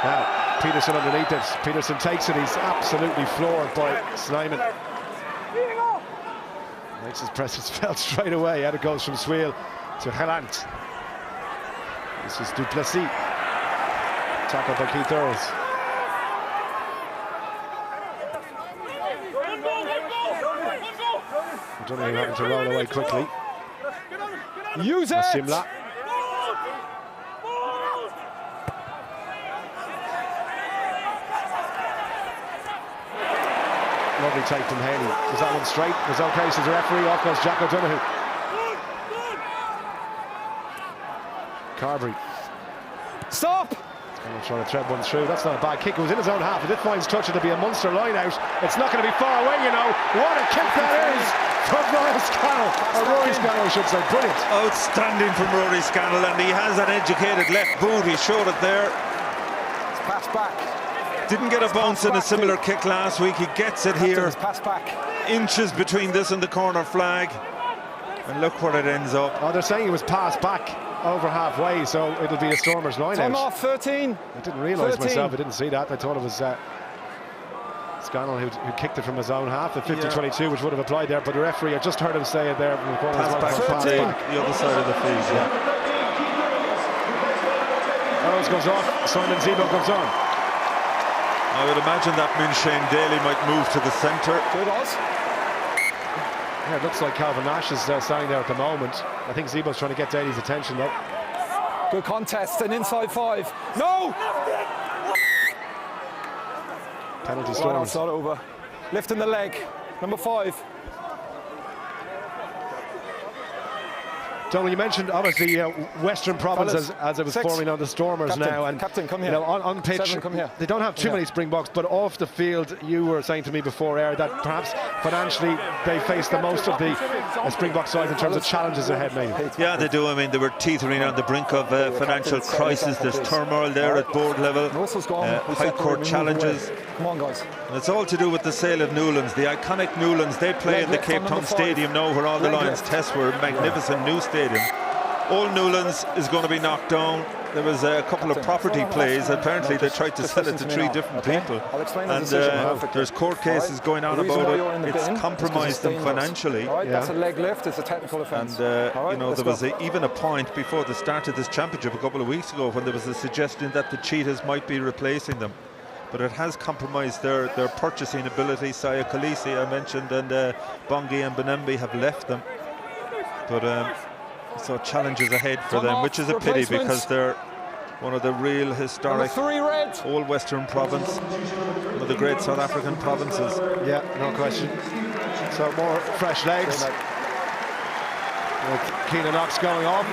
Now Peterson underneath it. Peterson takes it. He's absolutely floored by Snyman. Makes his presence felt straight away. Out it goes from Swiel to Hellant. This is Duplessis. Tackled by Keith Earls. O'Donoghue having to roll away quickly. Use it! Simla. Lovely take from Haley. Was that one straight? Was okay, says the referee. Off goes Jack O'Donoghue. Carberry. Stop! Trying to thread one through. That's not a bad kick. It was in his own half. If it finds touch, it'll be a Munster line out. It's not going to be far away, you know. What a kick that is from Rory Scannell. Or Rory Scannell, I should say. Brilliant. Outstanding from Rory Scannell, and he has an educated left boot. He showed it there. It's pass back. Didn't get a bounce in a similar kick last week. He gets it here. Pass back. Inches between this and the corner flag. And look where it ends up. Oh, they're saying it was passed back over halfway, so it'll be a Stormers line Time out. off, 13. I didn't realise 13. myself. I didn't see that. I thought it was Scannell who kicked it from his own half, the 50-22, which would have applied there. But the referee, I just heard him say it there from the corner. Pass back, the other side of the field. Yeah. Arrows goes off. Simon Zebo comes on. I would imagine that Shane Daly might move to the centre. Good Oz. Yeah, it looks like Calvin Nash is standing there at the moment. I think Zebo's trying to get Daly's attention though. Good contest, an inside 5. No! Penalty Right, Stormers. it's not over. Lifting the leg, number 5. Donald, you mentioned obviously Western Province as it was 6. forming on the Stormers Captain, now, and Captain, come here. You know, on pitch 7, come here. they don't have too many Springboks, but off the field, you were saying to me before air that perhaps financially they face the most of the Springbok side in terms of challenges ahead. Maybe. Yeah, they do. I mean, they were teetering on the brink of financial crisis. There's turmoil there at board level. High court challenges. Come on, guys. And it's all to do with the sale of Newlands, the iconic Newlands. They play in the Cape Town Stadium now, where all the Lions tests were. A magnificent new stadium. Old Newlands is going to be knocked down. There was a couple of property plays. Apparently they tried to sell it to 3 different people, and there's court cases going on about it. It's compromised them financially. That's a leg lift. It's a technical offence. And you know, there was even a point before the start of this championship a couple of weeks ago when there was a suggestion that the Cheetahs might be replacing them, but it has compromised their purchasing ability. Saya Khaleesi, I mentioned, and Bongi and Benembi have left them, but so challenges ahead for them, which is a pity because they're one of the real historic old Western province, one of the great South African provinces. Yeah, no question. So more fresh legs. Keenan Knox going off.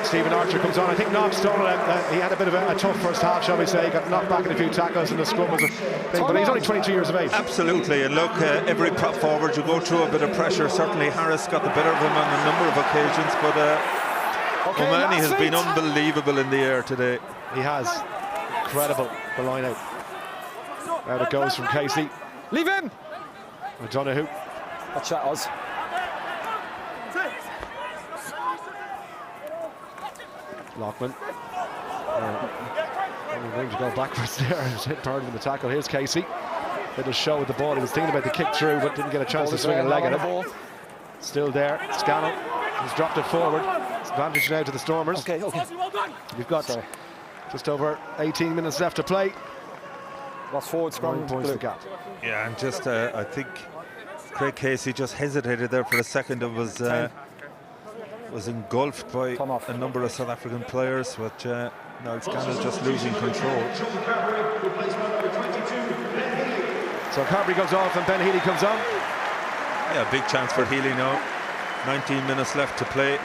Stephen Archer comes on. I think Knox, he had a bit of a tough first half, shall we say. He got knocked back in a few tackles and the scrum was a thing, but he's only 22 years of age. Absolutely, and look, every prop forward you go through a bit of pressure. Certainly Harris got the better of him on a number of occasions, but O'Mahony has been unbelievable in the air today. He has. Incredible, the line out. Out it goes from Casey. Leave him! O'Donoghue. Watch that, Oz. Lockman. Only room to go backwards there. He was hit hard in the tackle. Here's Casey. Little show with the ball. He was thinking about the kick through, but didn't get a chance to swing a leg at it. Still there. Scannell. He's dropped it forward. It's advantage now to the Stormers. Okay. We've got just over 18 minutes left to play. Lost forward scrum. 9 points the gap. Yeah, and just I think Craig Casey just hesitated there for a second and was engulfed by a number of South African players, but now Scannell just losing control. So Carberry goes off and Ben Healy comes on. Yeah, big chance for Healy now. 19 minutes left to play.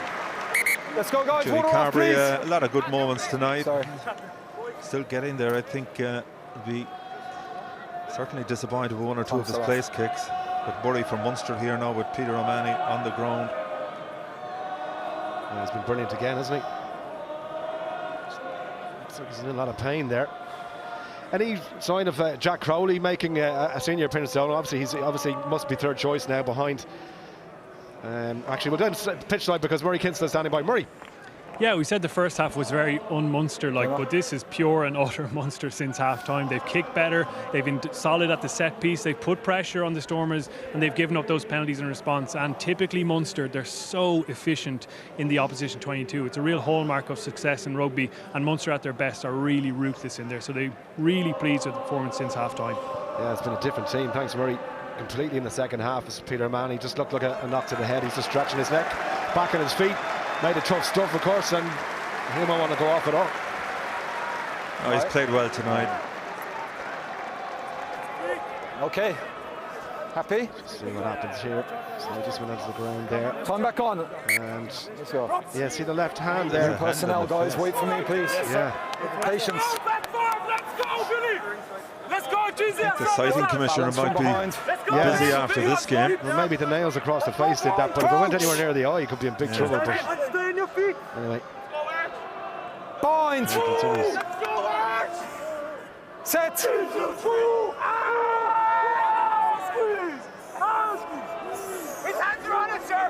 Let's go, guys. Joey Water Carberry, off, a lot of good moments tonight. Sorry. Still getting there. I think he'll be certainly disappointed with 1 or 2 of his place kicks. But Murray from Munster here now with Peter O'Mahony on the ground. Yeah, he's been brilliant again, hasn't he? Looks like he's in a lot of pain there. Any sign of Jack Crowley making a senior appearance? Obviously, he must be third choice now behind. Actually, we'll do pitch side because Murray Kinsella is standing by. Murray. Yeah, we said the first half was very un-Munster-like, but this is pure and utter Munster since half-time. They've kicked better, they've been solid at the set piece, they've put pressure on the Stormers, and they've given up those penalties in response. And typically Munster, they're so efficient in the opposition 22. It's a real hallmark of success in rugby, and Munster at their best are really ruthless in there. So they're really pleased with the performance since half-time. Yeah, it's been a different team. Thanks, Murray. completely in the second half is Peter O'Mahony. Just looked like a knock to the head. He's just stretching his neck, back on his feet. Made it tough stuff, of course, and he won't want to go off at all. Oh, he's played well tonight. Okay. Happy? See what happens here. So he just went onto the ground there. Time back on. And let's go. Yeah, see the left hand there. Personnel, guys, wait for me, please. Yeah. Patience. Let's go, Billy! Let's go, Jesus! The sighting commissioner might be busy after this game. Well, maybe the nails across the face did that, but if it went anywhere near the eye, he could be in big trouble. But Stay on your feet! anyway, Bind! continues. Set! His hands are on it, sir!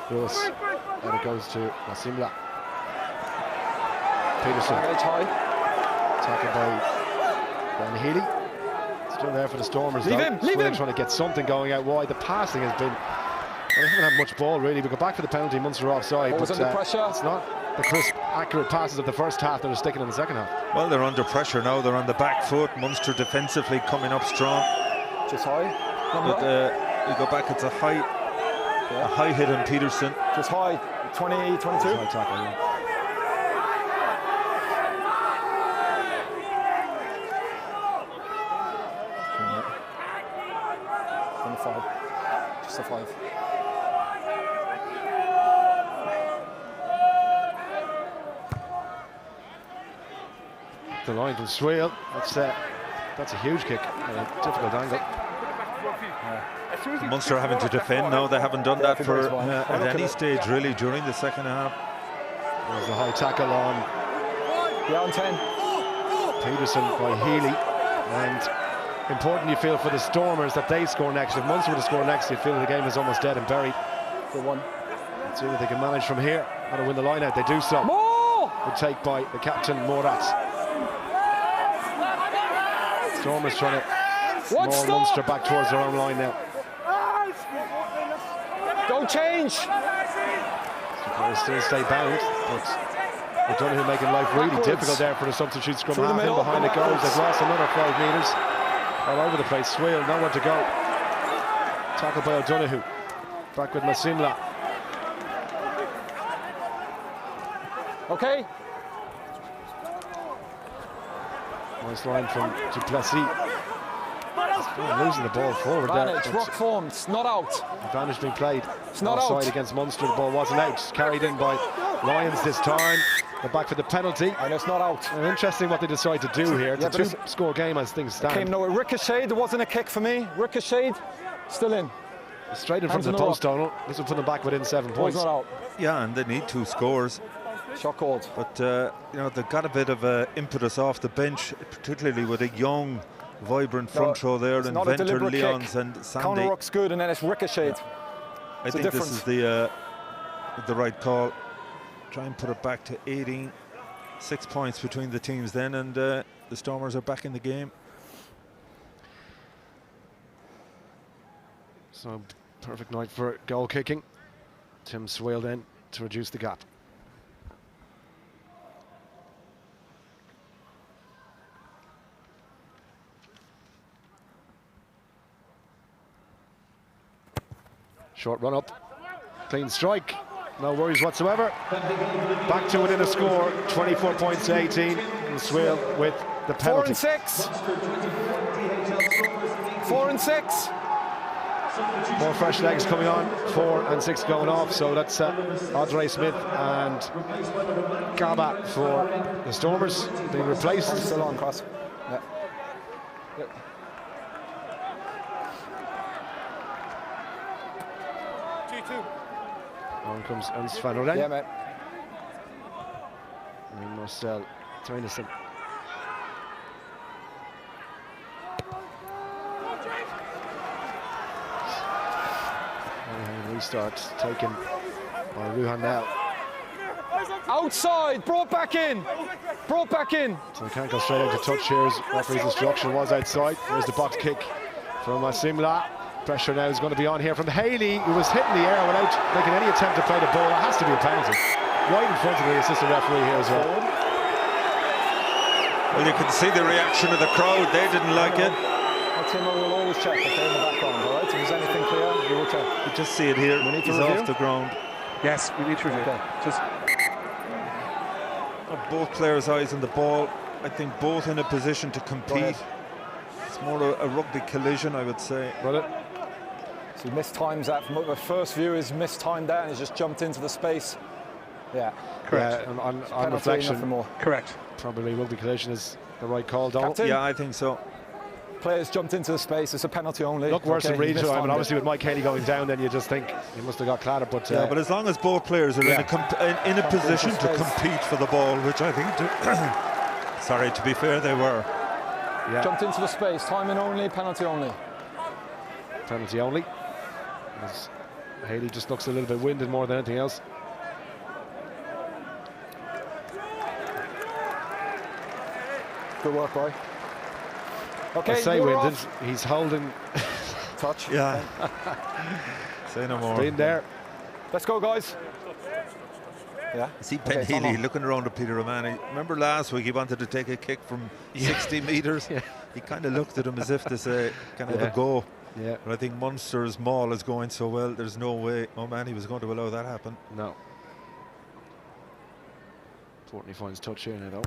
Gross. And it goes to Masimla. Peterson. Tackled by Ben Healy. Still there for the Stormers. Leave him! Leave him! Trying to get something going out wide. The passing has been. They haven't had much ball really. We go back for the penalty. Munster offside. Always under pressure. It's not the crisp, accurate passes of the first half that are sticking in the second half. Well, they're under pressure now. They're on the back foot. Munster defensively coming up strong. Just high. But you go back. It's a high hit on Peterson. Just high. 20, 22. High tackle, yeah. Just a 5. The line from Swale. That's a huge kick. Difficult angle. Munster having to defend now. They haven't done that for at any stage really during the second half. There's a high tackle on. Yeah, on 10. Peterson by Healy. And important, you feel, for the Stormers that they score next. If Munster were to score next, you feel the game is almost dead and buried. Good one. Let's see if they can manage from here. How to win the line out. They do so. More! Good take by the captain, Morat. Stormers trying to maul Munster back towards their own line now. Don't change! They still stay bound, but O'Donoghue making life really difficult there for the substitute scrum half. In behind it goes. They've lost another 5 metres. All over the place. Swale, nowhere to go. Tackled by O'Donoghue. Back with Masimla. Okay. Nice line from Duplessis. Losing the ball forward there. It's rock form. It's not out. Advantage being played. It's not offside out. against Munster. The ball wasn't out. Carried in by Lyons this time. They're back for the penalty. And it's not out. Interesting what they decide to do here. It's a two-score game as things stand. Came no ricochet. There wasn't a kick for me. Ricochet. Still in. Straight in front of the post, Donald. This will put them back within 7 points. Not out. Yeah, and they need 2 scores. Shot called. But you know, they've got a bit of impetus off the bench, particularly with a young, vibrant front row there, and Venter, Leons and Sandy. Counter ruck's good, and then it's ricocheted. I think this is the right call. Try and put it back to 18. 6 points between the teams then, and the Stormers are back in the game. So perfect night for goal kicking. Tim Swale then to reduce the gap. Short run up, clean strike, no worries whatsoever. Back to within a score, 24 points to 18, and Swale with the penalty. 4 and 6. 4 and 6. More fresh legs coming on, 4 and 6 going off, so that's Audrey Smith and Gaba for the Stormers being replaced. Still on, cross. Yeah. Yep. On comes Ernst van Rijn. Yeah, mate. And Marcel Tynison. Restart taken by Ruhan now. Outside, brought back in. Brought back in. So they can't go straight out to touch here. Referee's instruction was outside. There's the box kick from Masimla. Pressure now is going to be on here from Haley, who was hitting the air without making any attempt to play the ball. It has to be a penalty. Right in front of the assistant referee here as well. Well, you can see the reaction of the crowd. They didn't like it. Timo will always check in the background, all right? If there's anything clear, we will check. You just see it here. He's off the ground. Yes, we need to review. Okay. Just both players' eyes on the ball. I think both in a position to compete. It's more a rugby collision, I would say. So he mistimes that. From the first view, he's mistimed that and he's just jumped into the space. Yeah. correct. On reflection, more. Correct. probably rugby collision is the right call, Donald. Captain? Yeah, I think so. Players jumped into the space. It's a penalty only. Look worse than regional. I mean, mistimed obviously with Mike Haley going down, then you just think he must have got clattered. But Yeah, but as long as both players are in a position to compete for the ball, which I think, sorry, to be fair, they were. yeah, Jumped into the space. Timing only, penalty only. penalty only. As Haley just looks a little bit winded more than anything else. Good work, boy. Okay, I say you're winded. off. He's holding. Touch. Yeah. Say no more. Been there. Let's go, guys. Yeah. See Okay, Ben Healy come on. looking around at Peter O'Mahony. Remember last week he wanted to take a kick from 60 metres? Yeah. He kind of looked at him as if to say, can I have Yeah. a go? Yeah. But I think Munster's maul is going so well, there's no way O'Mahony was going to allow that happen. No. Courtney finds touch here now, though.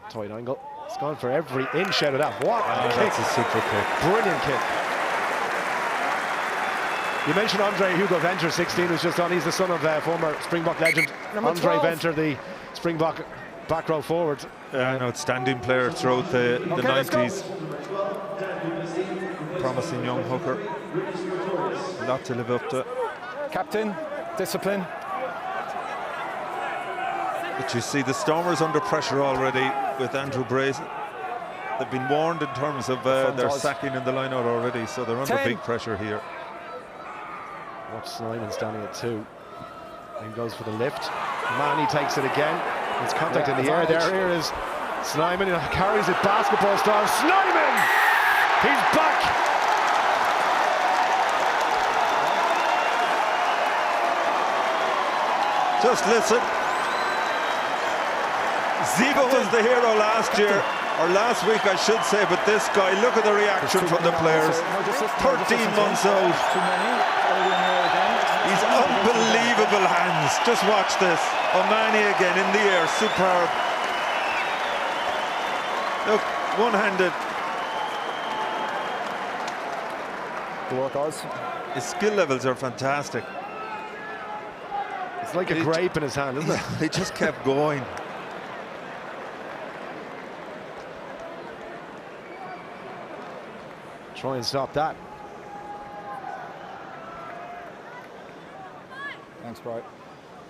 Tight angle. It's gone for every inch out of that. What a kick. That's a super kick. Brilliant kick. You mentioned Andre Hugo Venter, 16, who's just on. He's the son of former Springbok legend Number Andre 12. Venter, the Springbok back row forward. An outstanding player throughout the let's go. 90s. Promising young hooker. A lot to live up to. Captain, discipline. But you see the Stormers under pressure already with Andrew Brazen. They've been warned in terms of their eyes. sacking in the line-out already, so they're under 10. big pressure here. Watch Snyman standing at 2. And goes for the lift. Manny takes it again. There's contact in the air. advantage. Here is Snyman. He carries it, basketball star. Snyman! He's back! Just listen. Ziva was the hero last year, or last week I should say, but this guy, look at the reaction from the players. 13 months old. He's unbelievable hands. Just watch this. O'Mahony again in the air, superb. Look, one-handed. Good work, guys. His skill levels are fantastic. It's like a grape in his hand, isn't it? He just kept going. Try and stop that. Thanks, Bright.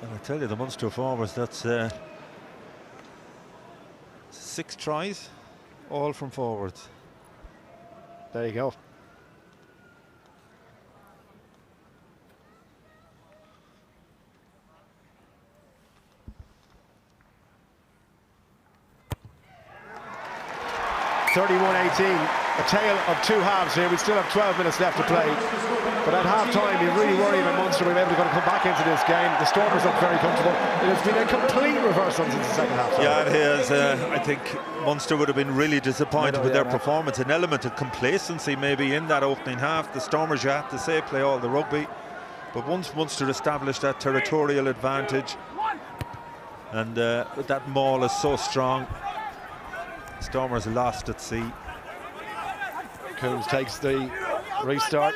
And I tell you, the Munster forwards, that's 6 tries, all from forwards. There you go. A tale of two halves here. We still have 12 minutes left to play. But at half-time, you really worry about Munster being able to come back into this game. The Stormers look very comfortable. It has been a complete reversal since the second half. Yeah, it has. I think Munster would have been really disappointed with their performance. An element of complacency maybe in that opening half. The Stormers, you have to say, play all the rugby. But once Munster established that territorial advantage, and that maul is so strong, Stormers lost at sea. Coombs takes the restart.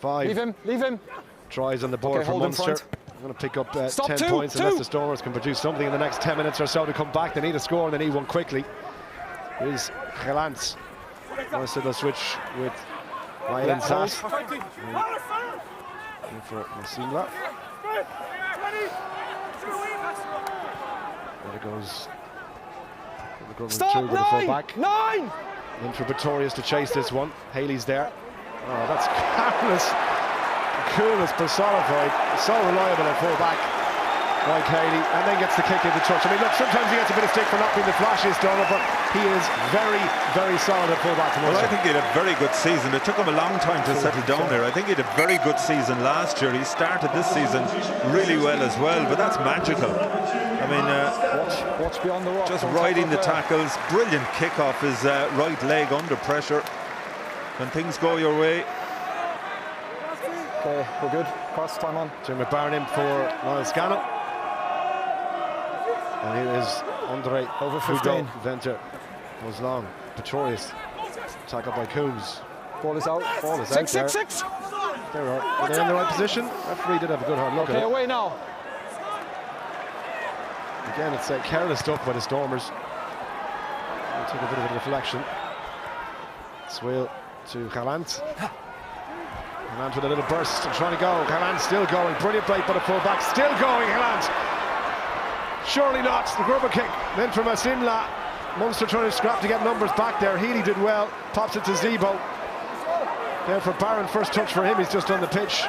5. Leave him. Tries on the board Okay, for hold in Munster. front. I'm going to pick up 10 Stop, points two. unless the Stormers can produce something in the next 10 minutes or so to come back. They need a score and they need one quickly. Here's Gelans. Nice little switch with Ryan Sass. For Masimla. There it goes. Stop, With the full back. 9! In for Pretorius to chase this one. Haley's there. Oh, that's coolness personified. So reliable at full back. Mike Haley, and then gets the kick into touch. I mean, look, sometimes he gets a bit of stick for not being the flashiest donor, but he is very, very solid at full back. Well, I think he had a very good season. It took him a long time to settle down there. I think he had a very good season last year. He started this season really well as well, but that's magical. I mean, watch beyond the rock. just riding the tackles. Brilliant kick off his right leg under pressure. When things go your way. Okay, we're good. Cross, time on. Jim McBarron in for Niall Scannell. And here is Andre Over 15. Venter was long. Pretorius. Tackled by Coombs. Ball is out. Ball is Six. There are they in the right position? Referee did have a good hard look Okay, at it. away now. Again, it's careless stuff by the Stormers. They took a bit of a deflection. Swale to Gallant. Gallant with a little burst and trying to go. Gallant still going. Brilliant break by the full-back. Still going, Gallant. Surely not. The Grubber kick. Then from Asimla. Munster trying to scrap to get numbers back there. Healy did well. Pops it to Zebo. There for Barron. First touch for him. He's just on the pitch.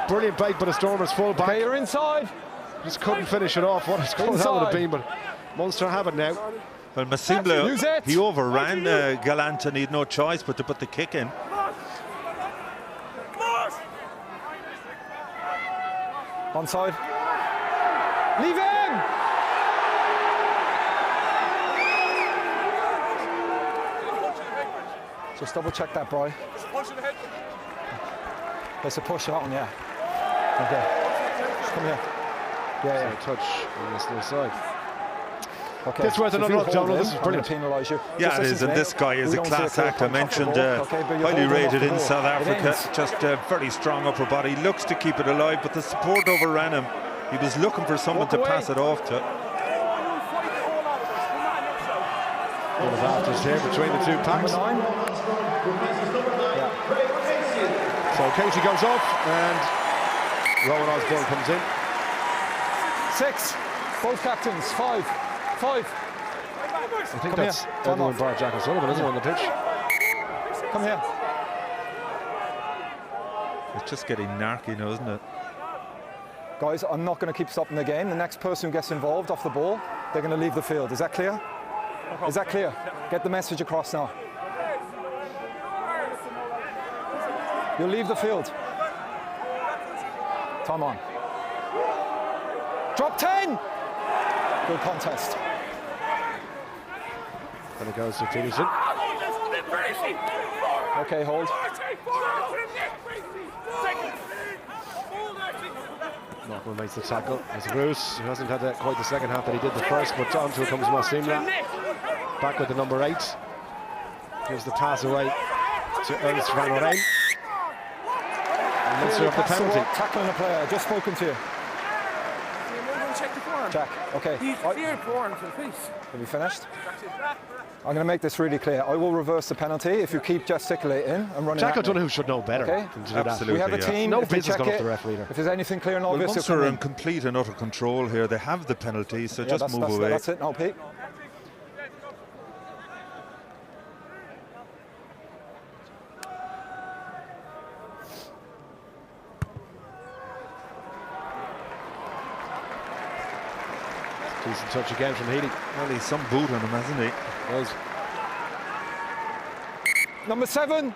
Brilliant break by the Stormers full-back. Okay, you're inside. Just couldn't finish it off. What a goal that would have been, but Munster have it now. Well, Masimla, he overran Gallant and he had no choice but to put the kick in. Onside. Leave him! Just double check that, boy. There's a push on, yeah. Okay. Just come here. Yeah. Touch on this near side. Okay. This was another look, Donald. This is brilliant. Penalise you. Yeah, it is, and this guy is a class act. I mentioned highly rated in South Africa. Just a very strong upper body. Looks to keep it alive, but the support overran him. He was looking for someone to pass it off to. Bit of afters here between the two packs. So Casey goes off and Rowan Osborne comes in. 6. Both captains. 5. I think that's Edwin Bar Jack O'Sullivan, isn't it, on the pitch? Come here. It's just getting narky now, isn't it? Guys, I'm not going to keep stopping the game. The next person who gets involved off the ball, they're going to leave the field. Is that clear? Is that clear? Get the message across now. You'll leave the field. Time on. Drop 10! Good contest. And it goes to Peterson. Okay, hold. Knockman makes the tackle. It's Bruce, who hasn't had quite the second half that he did the first, but onto it comes Masimla. Back with the number 8. Here's the pass away to Ernst van Orijn. And Munster up the penalty. Tackling a player, I've just spoken to you. Jack, okay. Have you finished? I'm going to make this really clear. I will reverse the penalty if you keep gesticulating and running. Jack O'Donoghue should know better. Okay? Than to do Absolutely. We have a team. No if they business check going it, off the referee. if there's anything clear and Well, obvious, Munster are in complete and utter control here. They have the penalty, so just move away. That's it now, Pete. Decent touch again from Healy. Well, he's some boot on him, hasn't he? Was. Number 7.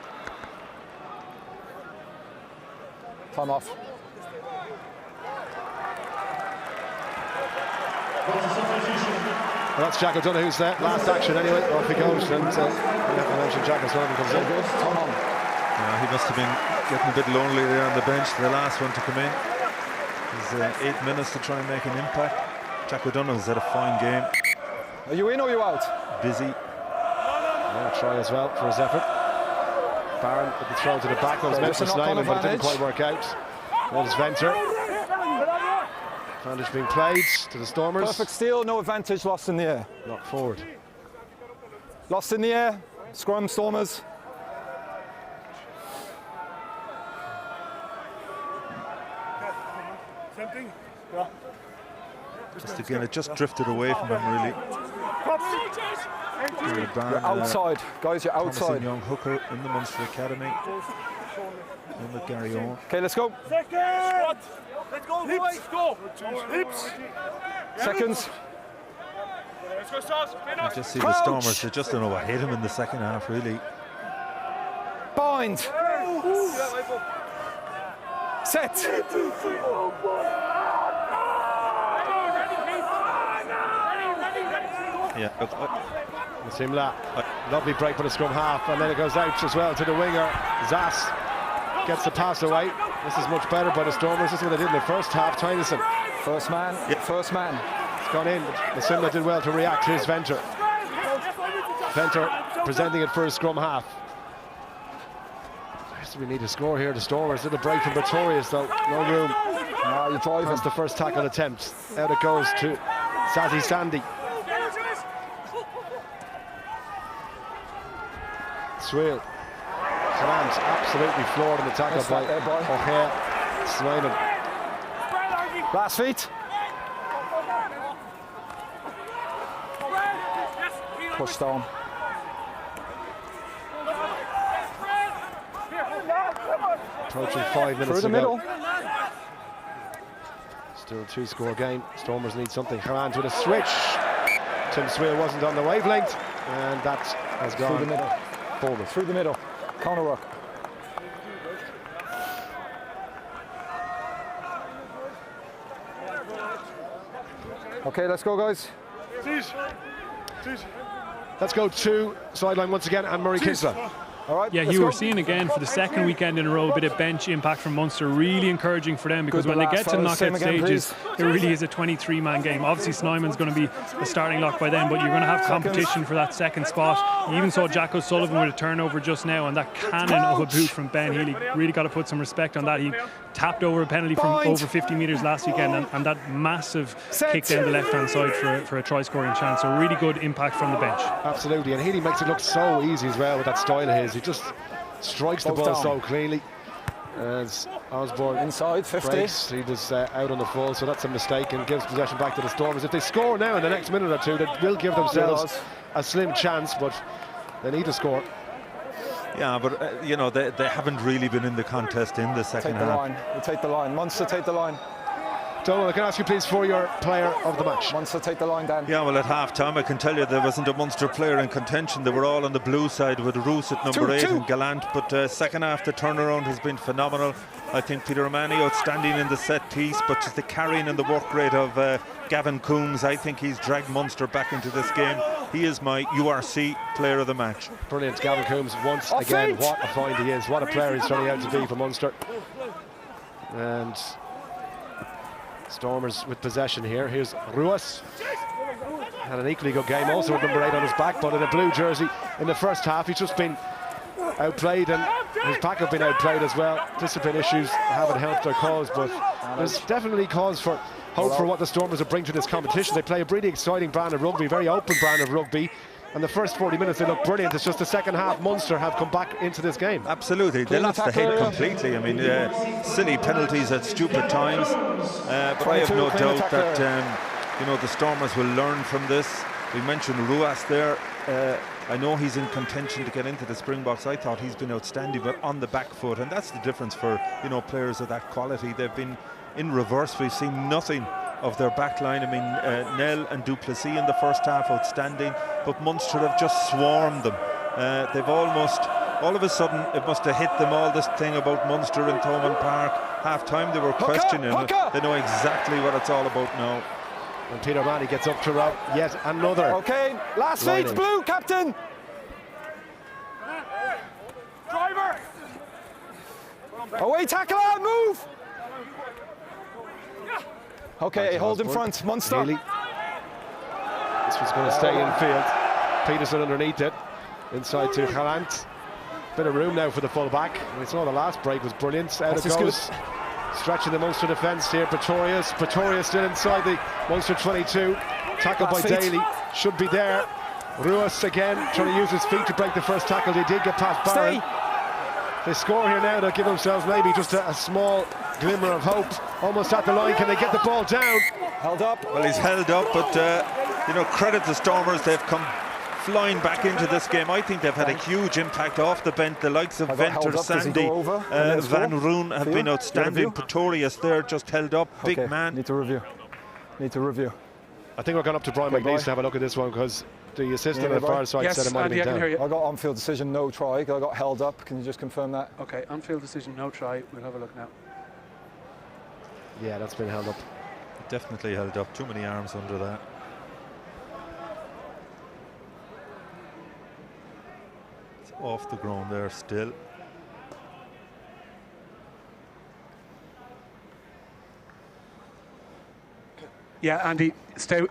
Time off. Well, that's Jack O'Donoghue's last action anyway. Off he goes, and I mentioned Jack O'Sullivan comes in. Good. Time on. Yeah, he must have been getting a bit lonely there on the bench, the last one to come in. He's 8 minutes to try and make an impact. Jack O'Donoghue's had a fine game. Are you in or are you out? Busy. Yeah, try as well for his effort. Barron with the throw to the back. That was meant for Snyman, but it didn't quite work out. There's Venter. Advantage being played to the Stormers. Perfect steal, no advantage, lost in the air. Knock forward. Lost in the air, scrum Stormers. Just again, it just drifted away from him, really. You're outside, guys, you're outside. Promising young hooker in the Munster Academy. In with Gary Owen. Okay, let's go. Let's go, boys. Go. Hips. Seconds. Let's go, Sauce. You just see the Stormers, they just don't know what hit him in the second half, really. Bind. Set. Yeah. Simla, lovely break for the scrum half, and then it goes out as well to the winger. Zas gets the pass away. This is much better by the Stormers. This is what they did in the first half. Tyneson. First man. First man. It's gone in. Simla did well to react. Here's Venter. Venter presenting it for his scrum half. We need to score here. The Stormers did a break from Pretorius, though. No room. No, you're driving. That's the first tackle attempt. Out it goes to Sazi Sandy. Sweel. Grant absolutely floored in the tackle by O'Hare. Snyman. Last feet. Pushed on. Approaching 5 minutes Through the to middle. go. Still a 2-score game. Stormers need something. Harand with a switch. Tim Sweel wasn't on the wavelength, and that has gone Through the middle. forward. Through the middle. Counter work. Okay, let's go, guys. Let's go to sideline once again, and Murray Kinsella. All right. Yeah, you were seeing again for the second weekend in a row a bit of bench impact from Munster. Really encouraging for them, because when they get to knockout stages, it really is a 23-man game. Obviously, Snyman's going to be a starting lock by then, but you're going to have competition for that second spot. You even saw Jack O'Sullivan with a turnover just now, and that cannon of a boot from Ben Healy. Really got to put some respect on that. He tapped over a penalty from over 50 metres last weekend, and that massive kick down the left-hand side for a try-scoring chance. So really good impact from the bench. Absolutely, and Healy makes it look so easy as well with that style of his. He just strikes the ball so cleanly. As Osborne inside 50, breaks, he was out on the full, so that's a mistake and gives possession back to the Stormers. If they score now in the next minute or two, they will give themselves a slim chance, but they need to score. Yeah, but you know, they haven't really been in the contest in the second half. Line. We take the line. Munster take the line. Donald, can I ask you please for your player of the match? Munster take the line, Dan. Yeah, well, at half-time I can tell you there wasn't a Munster player in contention. They were all on the blue side with Roos at number 8 and Gallant, but second half the turnaround has been phenomenal. I think Peter O'Mahony outstanding in the set piece, but just the carrying and the work rate of Gavin Coombs, I think he's dragged Munster back into this game. He is my URC player of the match. Brilliant, Gavin Coombs once again. What a find he is. What a player he's turning out to be for Munster. And Stormers with possession here. Here's Ruas. Had an equally good game also with number 8 on his back, but in a blue jersey in the first half. He's just been outplayed, and his pack have been outplayed as well. Discipline issues haven't helped their cause, but there's definitely cause for hope for what the Stormers will bring to this competition. They play a really exciting brand of rugby, very open brand of rugby. And the first 40 minutes they look brilliant. It's just the second half Munster have come back into this game. Absolutely, they lost the head completely. I mean, silly penalties at stupid times. But I have no doubt that you know, the Stormers will learn from this. We mentioned Ruas there. I know he's in contention to get into the Springboks. I thought he's been outstanding, but on the back foot, and that's the difference for, you know, players of that quality. They've been in reverse. We've seen nothing of their back line. I mean, Nell and Duplessis in the first half outstanding, but Munster have just swarmed them. They've almost, all of a sudden, it must have hit them, all this thing about Munster in Thomond Park. Half-time they were questioning it. They know exactly what it's all about now. And Peter O'Mahony gets up to route yet another. Okay, last feet, blue, captain. Driver. Away tackle out, move. Okay, hold in front, Munster. Healy. This was going to stay in field. Peterson underneath it. Inside to Gallant. Bit of room now for the full-back. We saw the last break was brilliant. Out it goes. Stretching the Munster defence here. Pretorius still inside the Munster 22. Tackled by Daly. Should be there. Ruas again trying to use his feet to break the first tackle. They did get past Barron. They score here now. They'll give themselves maybe just a small glimmer of hope. Almost at the line. Can they get the ball down? Held up. Well, he's held up, but you know, credit the Stormers. They've come flying back into this game. I think they've had a huge impact off the bench. The likes of Venter, Sandy, Van Roon have been outstanding. Pretorius there just held up. Big man. Need to review. I think we're going up to Brian McNeese to have a look at this one, because the assistant on the far side said it might have been down. I got on-field decision, no try. I got held up. Can you just confirm that? Okay, on-field decision, no try. We'll have a look now. Yeah, that's been held up. Definitely held up. Too many arms under that. off the ground there still. Yeah, Andy, stay.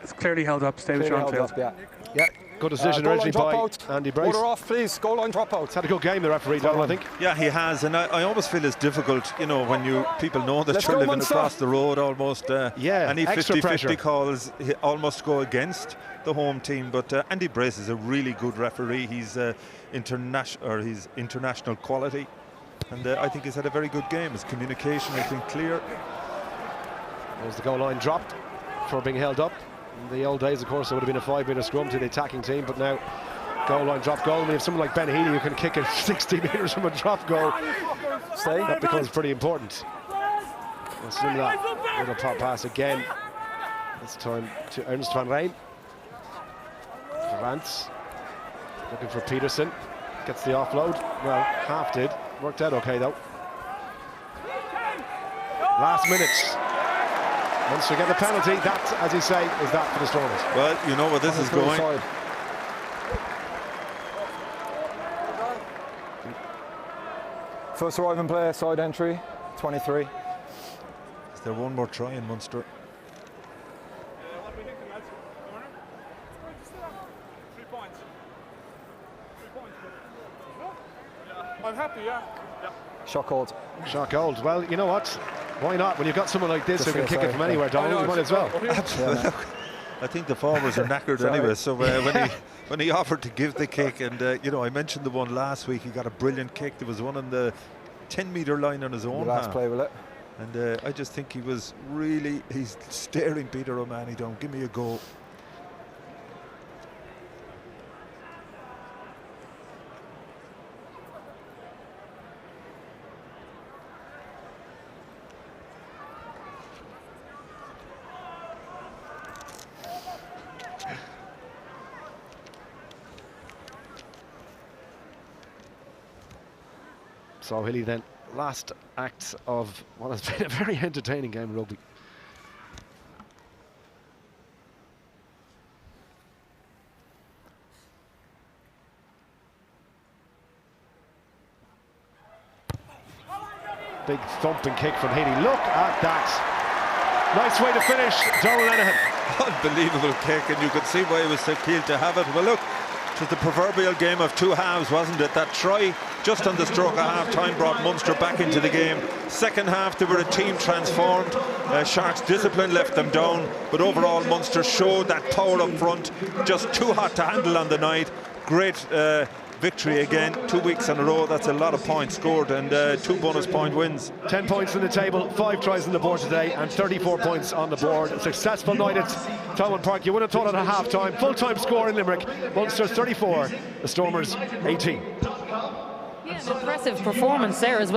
It's clearly held up. Stay with Sean Field. Yeah, good decision originally by Andy Brace. Order off, please. Goal line dropout. Had a good game, the referee, Donald, I think. Yeah, he has, and I always feel it's difficult, you know, when people know that you're living across the road almost. Any 50-50 calls almost go against the home team. But Andy Brace is a really good referee. He's international quality, and I think he's had a very good game. His communication has been clear. There's the goal line dropped for being held up. In the old days, of course, it would have been a 5-metre scrum to the attacking team, but now goal line drop goal. And we have someone like Ben Healy who can kick it 60 metres from a drop goal. That becomes pretty important. And similar little pop pass again. This time to Ernst van Rijn. Rance looking for Peterson. Gets the offload. Well, half did. Worked out okay though. Last minutes. Munster get the penalty. That, as you say, is that for the Stormers. Well, you know where this is going. Side. First arriving player, side entry, 23. Is there one more try in Munster? What are we thinking, lads? Corner? 3 points. 3 points. Yeah. I'm happy, yeah. Shot called. Shot gold. Well, you know what? Why not? When you've got someone like this who can kick it from anywhere, Donald, you might as well. I think the forwards are knackered anyway. So when he offered to give the kick, and you know, I mentioned the one last week. He got a brilliant kick. There was one on the 10-metre line on his own. Last play with it. And I just think he's staring Peter O'Mahony down. Give me a go. So Hilly then, last act of what has been a very entertaining game of rugby. Big thumping kick from Healy. Look at that. Nice way to finish, Donald Lenihan. Unbelievable kick, and you could see why he was so keen to have it. Well, look, it was the proverbial game of two halves, wasn't it? That try just on the stroke of half-time brought Munster back into the game. Second half, they were a team transformed. Sharks' discipline left them down, but overall Munster showed that power up front. Just too hot to handle on the night. Great victory again, 2 weeks in a row. That's a lot of points scored, and 2 bonus point wins. 10 points on the table, 5 tries on the board today, and 34 points on the board. A successful night at Thomond Park. You would have thought it at half-time. Full-time score in Limerick. Munster 34, the Stormers 18. Yeah, an impressive performance there as well.